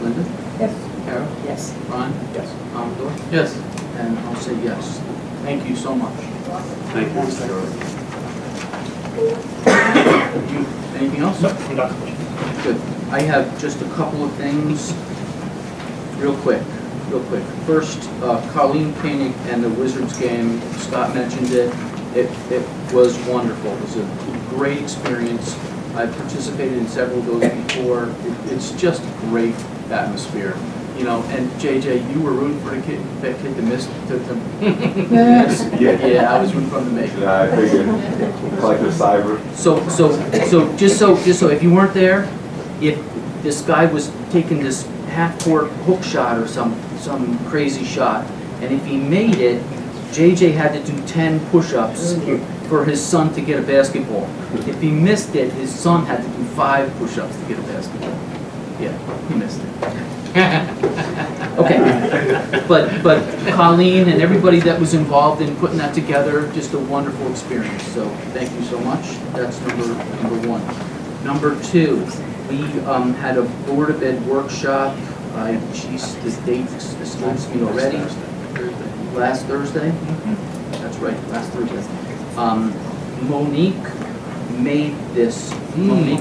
Linda? Yes. Carol? Yes. Ron? Yes. Commodore? Yes. And I'll say yes. Thank you so much. Thank you, Mr. Doran. Anything else? No, I'm done. Good. I have just a couple of things, real quick. First, Colleen Koenig and the Wizards game, Scott mentioned it. It was wonderful. It was a great experience. I participated in several of those before. It's just a great atmosphere. You know, and JJ, you were rooting for that kid to miss, yeah, I was rooting for him to make it. Yeah, I figured, like the cyber. So just so, if you weren't there, if this guy was taking this half-court hook shot or some crazy shot, and if he made it, JJ had to do 10 push-ups for his son to get a basketball. If he missed it, his son had to do 5 push-ups to get a basketball. Yeah, he missed it. Okay, but Colleen and everybody that was involved in putting that together, just a wonderful experience. So thank you so much. That's number 1. Number 2, we had a Board of Ed workshop. Geez, the date escapes me already. Last Thursday? That's right, last Thursday. Monique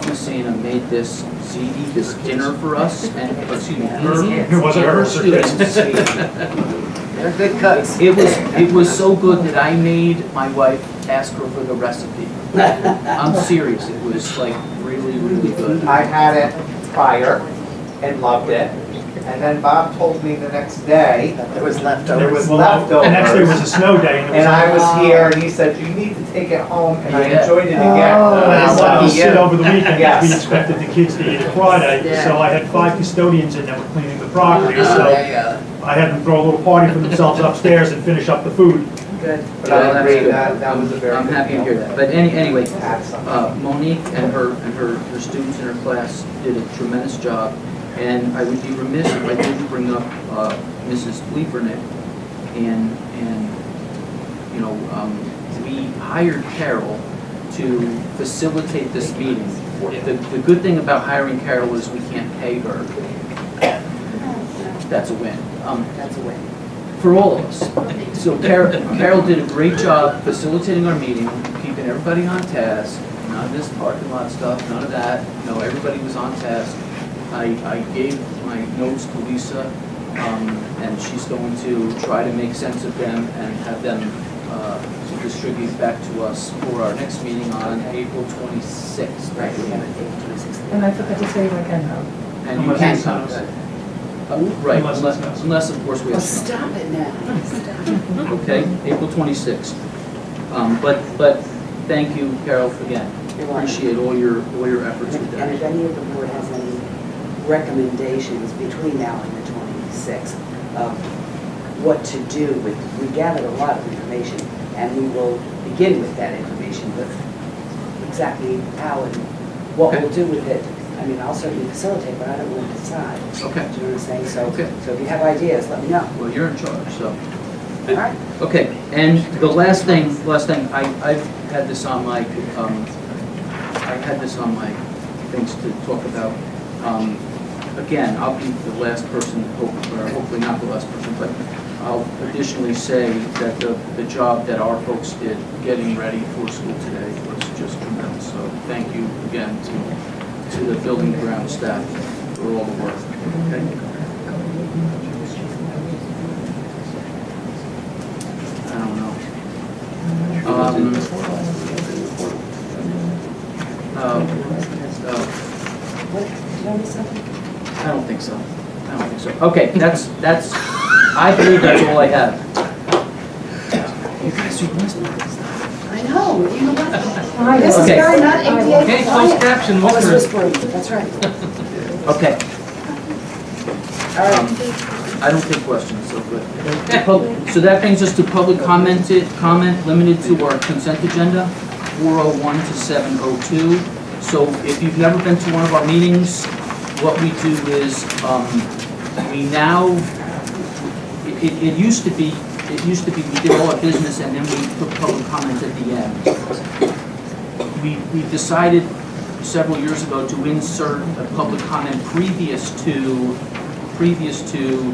Messina made this ziti, this dinner for us, and, excuse me, It wasn't her students. They're good cuts. It was so good that I made my wife ask her for the recipe. I'm serious, it was like really, really good. I had it prior and loved it. And then Bob told me the next day There was leftovers. there was The leftovers. next day was a snow day. And I was here and he said, you need to take it home, and I Yeah. enjoyed it again. I wanted to So, sit over the weekend, Yes. we expected the kids to eat it Friday, so I had 5 custodians in that were cleaning the property, so I had them throw a little party for themselves upstairs and finish up the food. Good. But I agree, that was a very I'm good happy to meal. hear that. But anyway, Add something. Monique and her students in her class did a tremendous job. And I would be remiss if I didn't bring up Mrs. Liebernick. And you know, we hired Carol to facilitate this meeting. The good thing about hiring Carol is we can't pay her. That's a win. That's a win. For all of us. So Carol did a great job facilitating our meeting, keeping everybody on task, none of this parking lot stuff, none of that. No, everybody was on task. I gave my notes to Lisa, and she's going to try to make sense of them and have them distribute back to us for our next meeting on April 26th. Right, we have it April 26th. And I forgot to say I can help. And you Unless can it's come. us. Right, Unless it's us. unless of course we Oh, have snow. stop it now. Okay, April 26th. But thank you, Carol, again. You're welcome. Appreciate all your efforts with And if that. any of the board has any recommendations between now and the 26th of what to do with, we gathered a lot of information, and we will begin with that information, but exactly how and what we'll do with it. I mean, I'll certainly facilitate, but I don't want to decide. Okay, Do you know what I'm saying? So, Okay. so if you have ideas, let me know. well, you're in charge, so. All right? Okay, and the last thing, I've had this on my, things to talk about. Again, I'll be the last person, or hopefully not the last person, but I'll additionally say that the job that our folks did getting ready for school today was just tremendous. So thank you again to the building and ground staff for all the work, okay? I don't know. What, did I miss something? I don't think so. Okay, that's, I believe that's all I have. You guys are listening. I know, you know what? I This is Okay. very not ADA Can't close compliant. caption, I was whisper. whispering, that's right. Okay, All right. I don't take questions, so good. So that brings us to public comment limited to our consent agenda, 401 to 702. So if you've never been to one of our meetings, what we do is, we now, it used to be we did all our business and then we put public comment at the end. We decided several years ago to insert a public comment previous to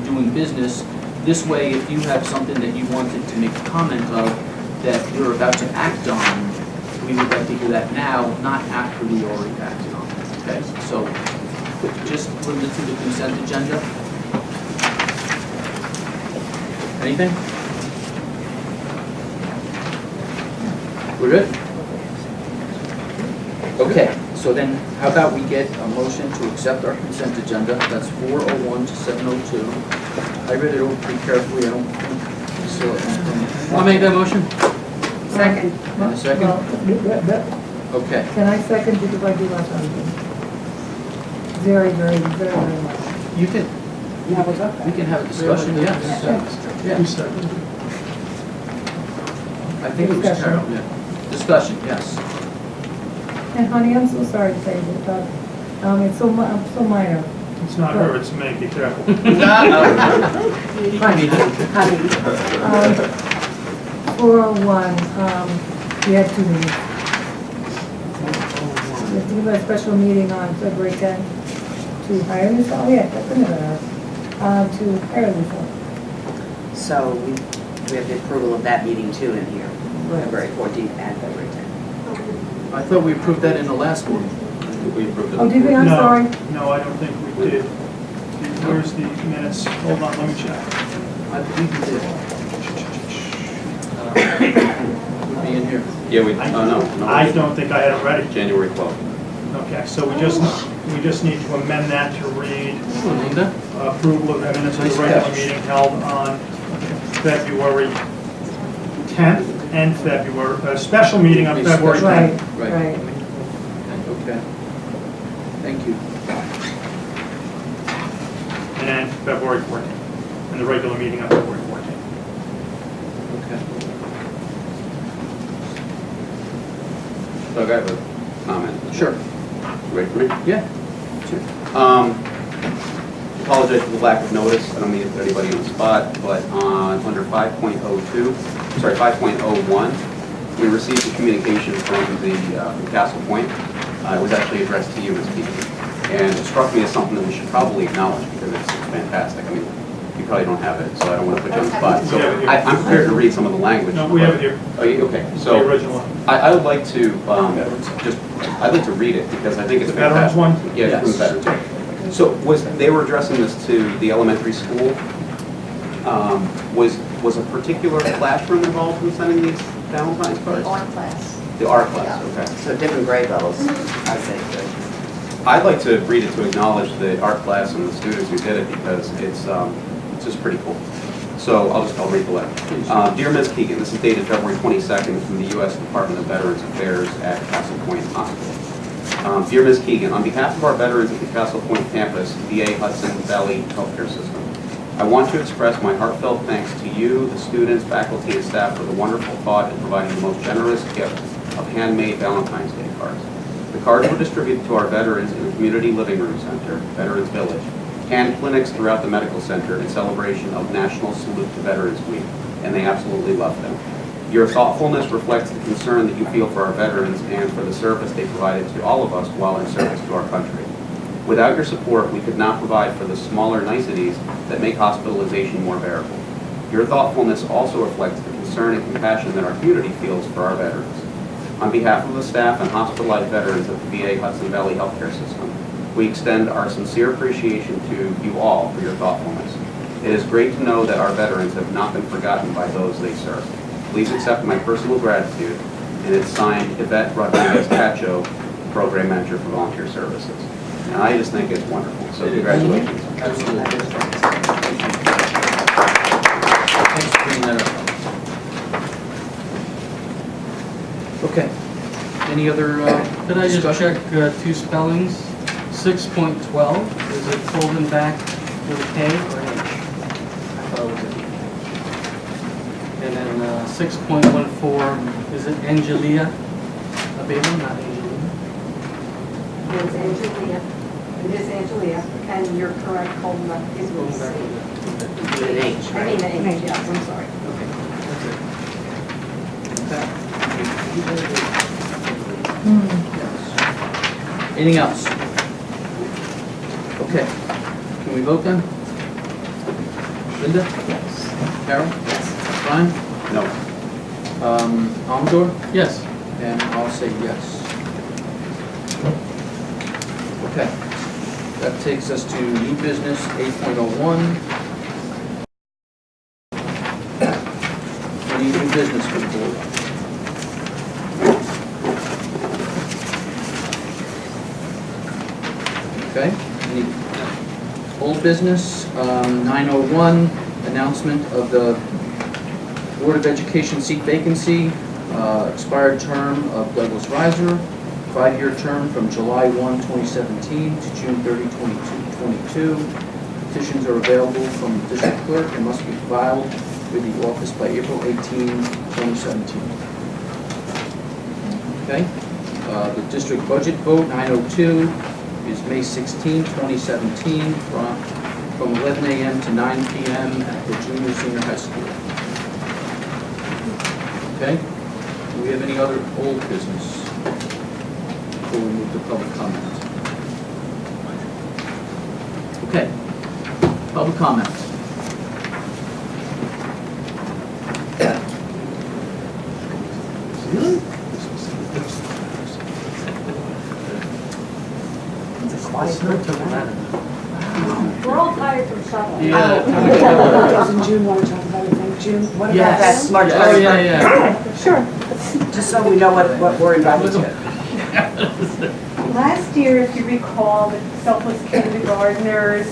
doing business. This way, if you have something that you wanted to make a comment of that you're about to act on, we would like to hear that now, not after we already acted on it, okay? So, just limited to the consent agenda. Anything? We're good? Okay, so then how about we get a motion to accept our consent agenda? That's 4:01 to 7:02. I read it over pretty carefully. I don't think I saw anything. I'll make that motion. Second. And a second? Okay. Can I second because I do like something? Very, very, very, very much. You can, Yeah, what's up? we can have a discussion, yes. Yeah. Who seconded? I think it was Discussion. Carol, yeah. Discussion, yes. And honey, I'm so sorry to say this, but, it's so minor. It's not her, it's me, be careful. Honey. 401, we had 2 meetings. We have to give a special meeting on February 10th to hire Ms. Oh, yeah, that's another, to hire Ms. So we have the approval of that meeting too in here, Right. February 14th and February 10th. I thought we approved that in the last one. We approved it. Oh, did we? I'm No, sorry. No, I don't think we did. Where's the minutes? Hold on, let me check. I believe we did. Would be in here. Yeah, we, no. I don't think I had it ready. January 12th. Okay, so we just need to amend that to read Come on, Linda. approval of the minutes of the Nice regular catch. meeting held on February 10th and February, a special meeting on February 10th. Right, Right. right. Okay. Thank you. And then February 14th, and the regular meeting on February 14th. Okay. Doug, I have a comment. Sure. Ready for me? Yeah. Apologize for the lack of notice. I don't mean to put anybody on the spot, but under 5.01, we received a communication from from Castle Point. It was actually addressed to you, Ms. Peterson. And it struck me as something that we should probably acknowledge because it's fantastic. I mean, you probably don't have it, so I don't want to put you on the spot. So We have it here. I'm prepared to read some of the language. No, we have it here, Oh, okay, the so original one. I would like to I'd like to read it because I think it's The veterans fantastic. one? Yeah, from the Yes. veterans. So they were addressing this to the elementary school. Was a particular classroom involved in sending these Valentine's cards? Art class. The art class, okay. So different grade levels, I say. I'd like to read it to acknowledge the art class and the students who did it because it's just pretty cool. So I'll read the letter. Dear Ms. Keegan, this is dated February 22nd from the U.S. Department of Veterans Affairs at Castle Point Hospital. Dear Ms. Keegan, on behalf of our veterans at the Castle Point campus, VA Hudson Valley Healthcare System, I want to express my heartfelt thanks to you, the students, faculty, and staff for the wonderful thought in providing the most generous gift of handmade Valentine's Day cards. The cards were distributed to our veterans in the Community Living Room Center, Veterans Village, and clinics throughout the medical center in celebration of National Salute to Veterans Week, and they absolutely loved them. Your thoughtfulness reflects the concern that you feel for our veterans and for the service they provided to all of us while in service to our country. Without your support, we could not provide for the smaller niceties that make hospitalization more bearable. Your thoughtfulness also reflects the concern and compassion that our community feels for our veterans. On behalf of the staff and hospitalized veterans at the VA Hudson Valley Healthcare System, we extend our sincere appreciation to you all for your thoughtfulness. It is great to know that our veterans have not been forgotten by those they serve. Please accept my personal gratitude, and it's signed Yvette Rodriguez Cacho, Program Manager for Volunteer Services. And I just think it's wonderful, so congratulations. Absolutely. Thanks for bringing that up. Okay. Any other Could I just discussion? check 2 spellings? 6.12, is it folding back with a K or an H? I thought it was an H. And then 6.14, is it Angelia Abela, not Angelina? It's Angelia. It is Angelia, and you're correct, Colma is with Folding a back C. with a With an H, I mean, right? an H, yes, I'm sorry. Okay, that's it. Yes. Anything else? Okay. Can we vote then? Linda? Yes. Carol? Yes. Brian? No. Amador? Yes. And I'll say yes. Okay. That takes us to new business 8.01. Any new business for the board? Okay, any old business? 901, announcement of the Board of Education seat vacancy, expired term of Douglas Reiser, 5-year term from July 1, 2017 to June 30, 2022. Petitions are available from the district clerk and must be filed with the office by April 18, 2017. Okay, the district budget vote, 902, is May 16, 2017, from 11 a.m. to 9 p.m. at the junior senior high school. Okay, do we have any other old business before we move to public comment? Okay, public comment. We're all tired from shoveling. Doesn't June want to talk about anything? June, what about Yes. that March Oh, 21st? yeah. Sure. Just so we know what we're invited to. Last year, if you recall, the selfless kindergartners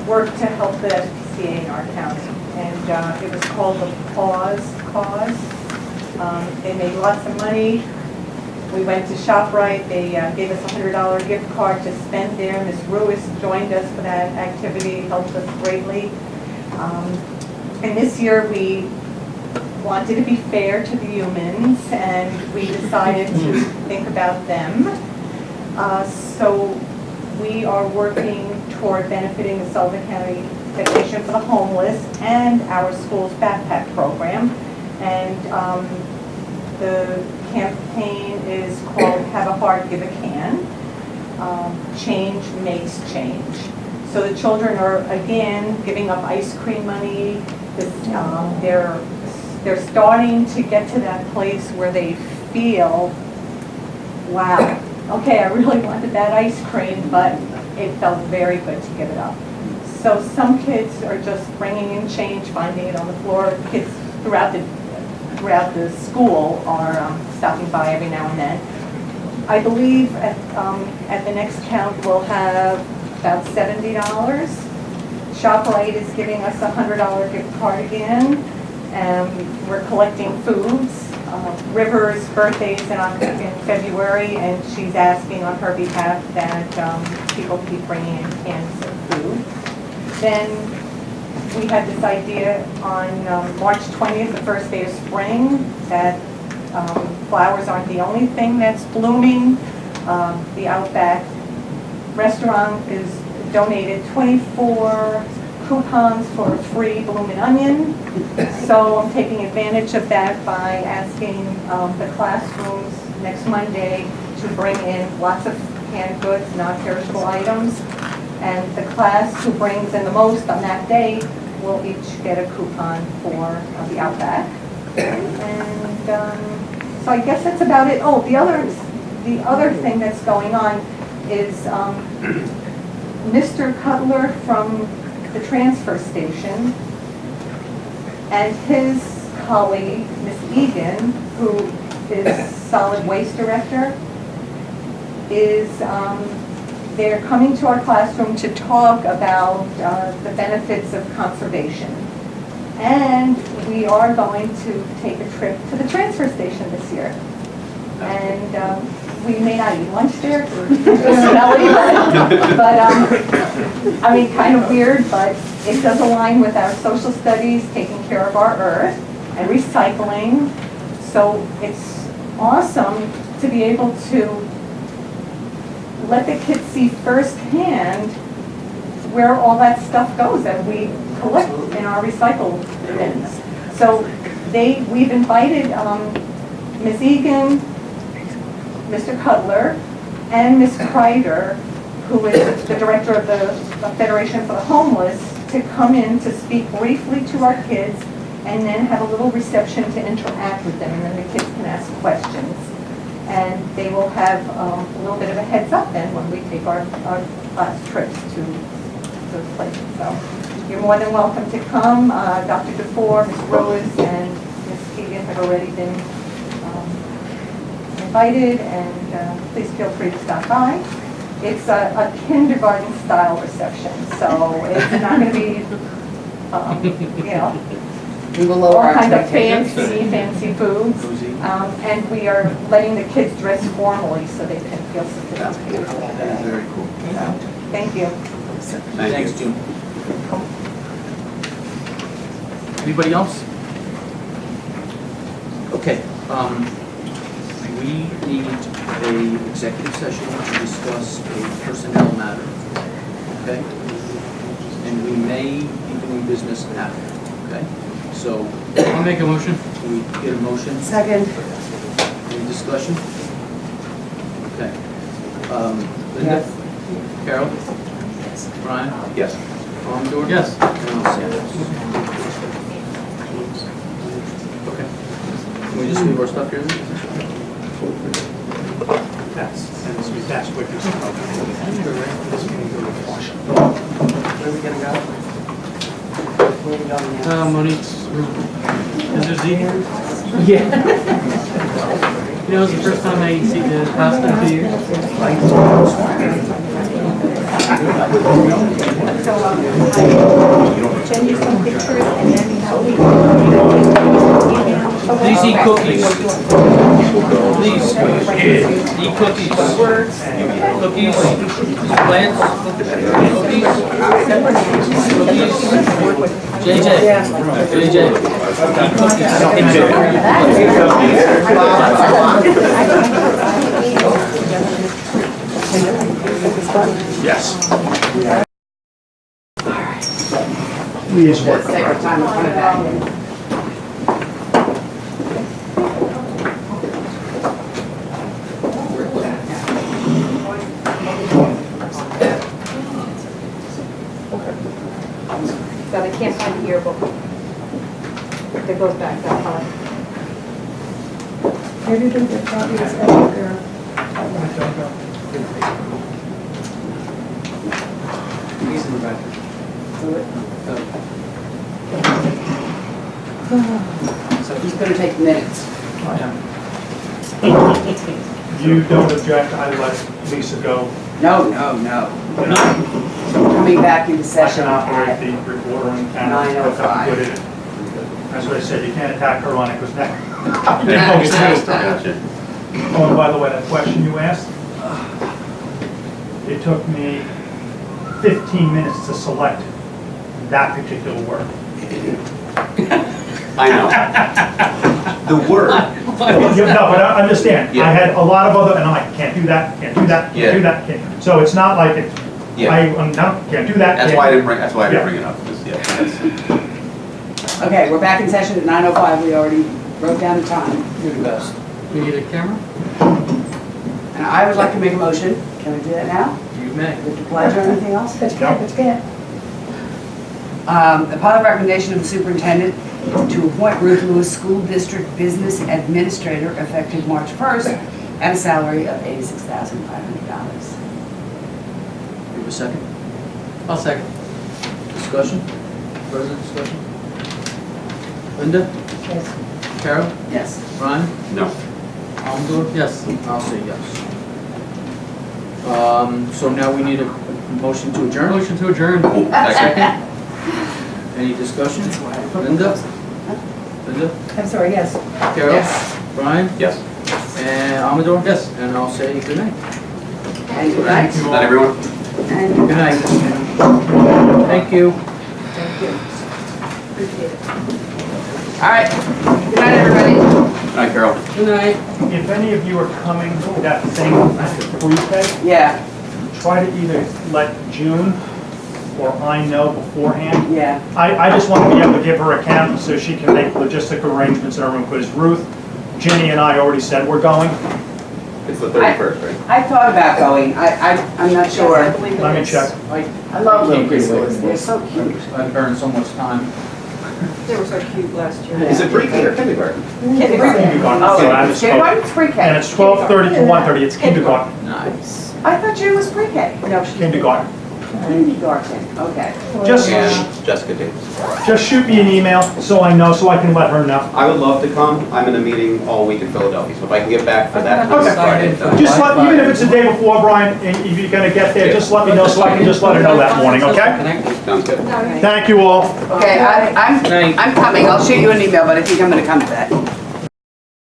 worked to help the SPCA in our county. And it was called the Pause Cause. They made lots of money. We went to ShopRite. They gave us a $100 gift card to spend there. Ms. Ruiz joined us for that activity, helped us greatly. And this year, we wanted to be fair to the humans, and we decided to think about them. So we are working toward benefiting the Sullivan County Foundation for the Homeless and our school's backpack program. And the campaign is called Have a Heart, Give a Can. Change makes change. So the children are, again, giving up ice cream money. They're starting to get to that place where they feel, wow, okay, I really wanted that ice cream, but it felt very good to give it up. So some kids are just bringing in change, finding it on the floor. Kids throughout the school are stopping by every now and then. I believe at the next count we'll have about $70. ShopRite is giving us a $100 gift card again. We're collecting foods. River's birthday is in February, and she's asking on her behalf that people keep bringing in cans of food. Then we had this idea on March 20th, the first day of spring, that flowers aren't the only thing that's blooming. The Outback restaurant is donated 24 coupons for a free bloomin' onion. So I'm taking advantage of that by asking the classrooms next Monday to bring in lots of canned goods, non-perishable items. And the class who brings in the most on that day will each get a coupon for the Outback. And so I guess that's about it. Oh, the other thing that's going on is Mr. Cutler from the transfer station and his colleague, Miss Egan, who is solid waste director, is they're coming to our classroom to talk about the benefits of conservation. And we are going to take a trip to the transfer station this year. And we may not eat lunch there, it's smelly, but I mean, kind of weird, but it does align with our social studies, taking care of our earth, and recycling. So it's awesome to be able to let the kids see firsthand where all that stuff goes that we collect in our recycle bins. So we've invited Ms. Egan, Mr. Cutler, and Ms. Kreider, who is the director of the Federation for the Homeless, to come in to speak briefly to our kids and then have a little reception to interact with them, and then the kids can ask questions. And they will have a little bit of a heads up then when we take our class trips to those places. So you're more than welcome to come. Dr. DeFore, Ms. Rose, and Ms. Keegan have already been invited, and please feel free to stop by. It's a kindergarten-style reception, so it's not going to be, you know, We will lower all our kinds of expectations. fancy foods. Cozy. And we are letting the kids dress formally so they can feel sophisticated. That is very cool. Thank you. Thank Thanks, you. June. Anybody else? Okay, we need a executive session to discuss a personnel matter, okay? And we may be doing business after, okay? So, I'll make a motion. can we get a motion? Second. Any discussion? Okay. Linda? Carol? Brian? Yes. Commodore? Yes. And I'll say yes. Okay. Can we just leave our stuff here? And this will be fast, quick. This meeting go to Washington. Where are we gonna go? Where are we going now? Monique's room. Is there Zeke? Yeah. You know, it's the first time I see the pasta in 2 years. Send you some pictures and then Please eat cookies. Please, eat cookies. Cookies, plants, cookies. Cookies. JJ, Yes. Please work. Let's take our time in front of that. But I can't find the yearbook. That goes back that far. Maybe we can copy this after. He's in the back. So he's gonna take minutes. You don't object, I let Lisa go. No, no, no. Coming back into I session can operate at the recorder and camera. 9:05. Put it in. That's what I said, you can't attack her on it, because now. Gotcha. Oh, and by the way, that question you asked, it took me 15 minutes to select that particular word. I know. The word. No, but I understand, Yeah. I had a lot of other, and I'm like, can't do that, can't do that, can't do Yeah. that, can't. So it's not like it, Yeah. no, can't do that. That's can't- why I didn't bring, that's why I didn't Yeah. bring it up, because, yeah, that's. Okay, we're back in session at 9:05. We already wrote down the time. you're the best. We need a camera? And I would like to make a motion. Can we do that now? You may. With the pledge or anything else? But you can't. Upon the recommendation of the superintendent to appoint Ruth Lewis School District Business Administrator effective March 1st at a salary of $86,500. You have a second? I'll second. Discussion? Further discussion? Linda? Yes. Carol? Yes. Brian? No. Commodore? Yes. I'll say yes. So now we need a motion to adjourn? Motion to adjourn. Second? Any discussion? Linda? Linda? I'm sorry, yes. Carol? Yes. Brian? Yes. And Amador? Yes. And I'll say good night. And good night. Is that everyone? And Good night. Thank you. all right. Good night, everybody. Good night, Carol. Good night. If any of you are coming to that thing at the pre-K, Yeah, try to either let June or I know beforehand. yeah. I just want to be able to give her a count so she can make logistic arrangements in her room, because Ruth, Ginny, and I already said we're going. It's the 31st, right? I thought about going. I'm not sure. Let me check. I love little Can't get away preschools. from They're it. so cute. I've burned so much time. They were so cute last year. Is it pre-K or kindergarten? Kindergarten. Oh, So I misspoke. kindergarten, it's pre-K. And it's 12:30 to 1:30, it's kindergarten. Nice. I thought June was pre-K. No, she's. Kindergarten. Cindy Garton, okay. Just, And Jessica Davis. just shoot me an email so I know, so I can let her know. I would love to come. I'm in a meeting all week in Philadelphia, so if I can get back for that. Okay. Friday, then- Just let, even if it's the day before, Brian, and if you're gonna get there, just let me know so I can just let her know that morning, okay? Sounds good. Thank you all. Okay, I'm coming, I'll shoot you an email, but I think I'm gonna come to that.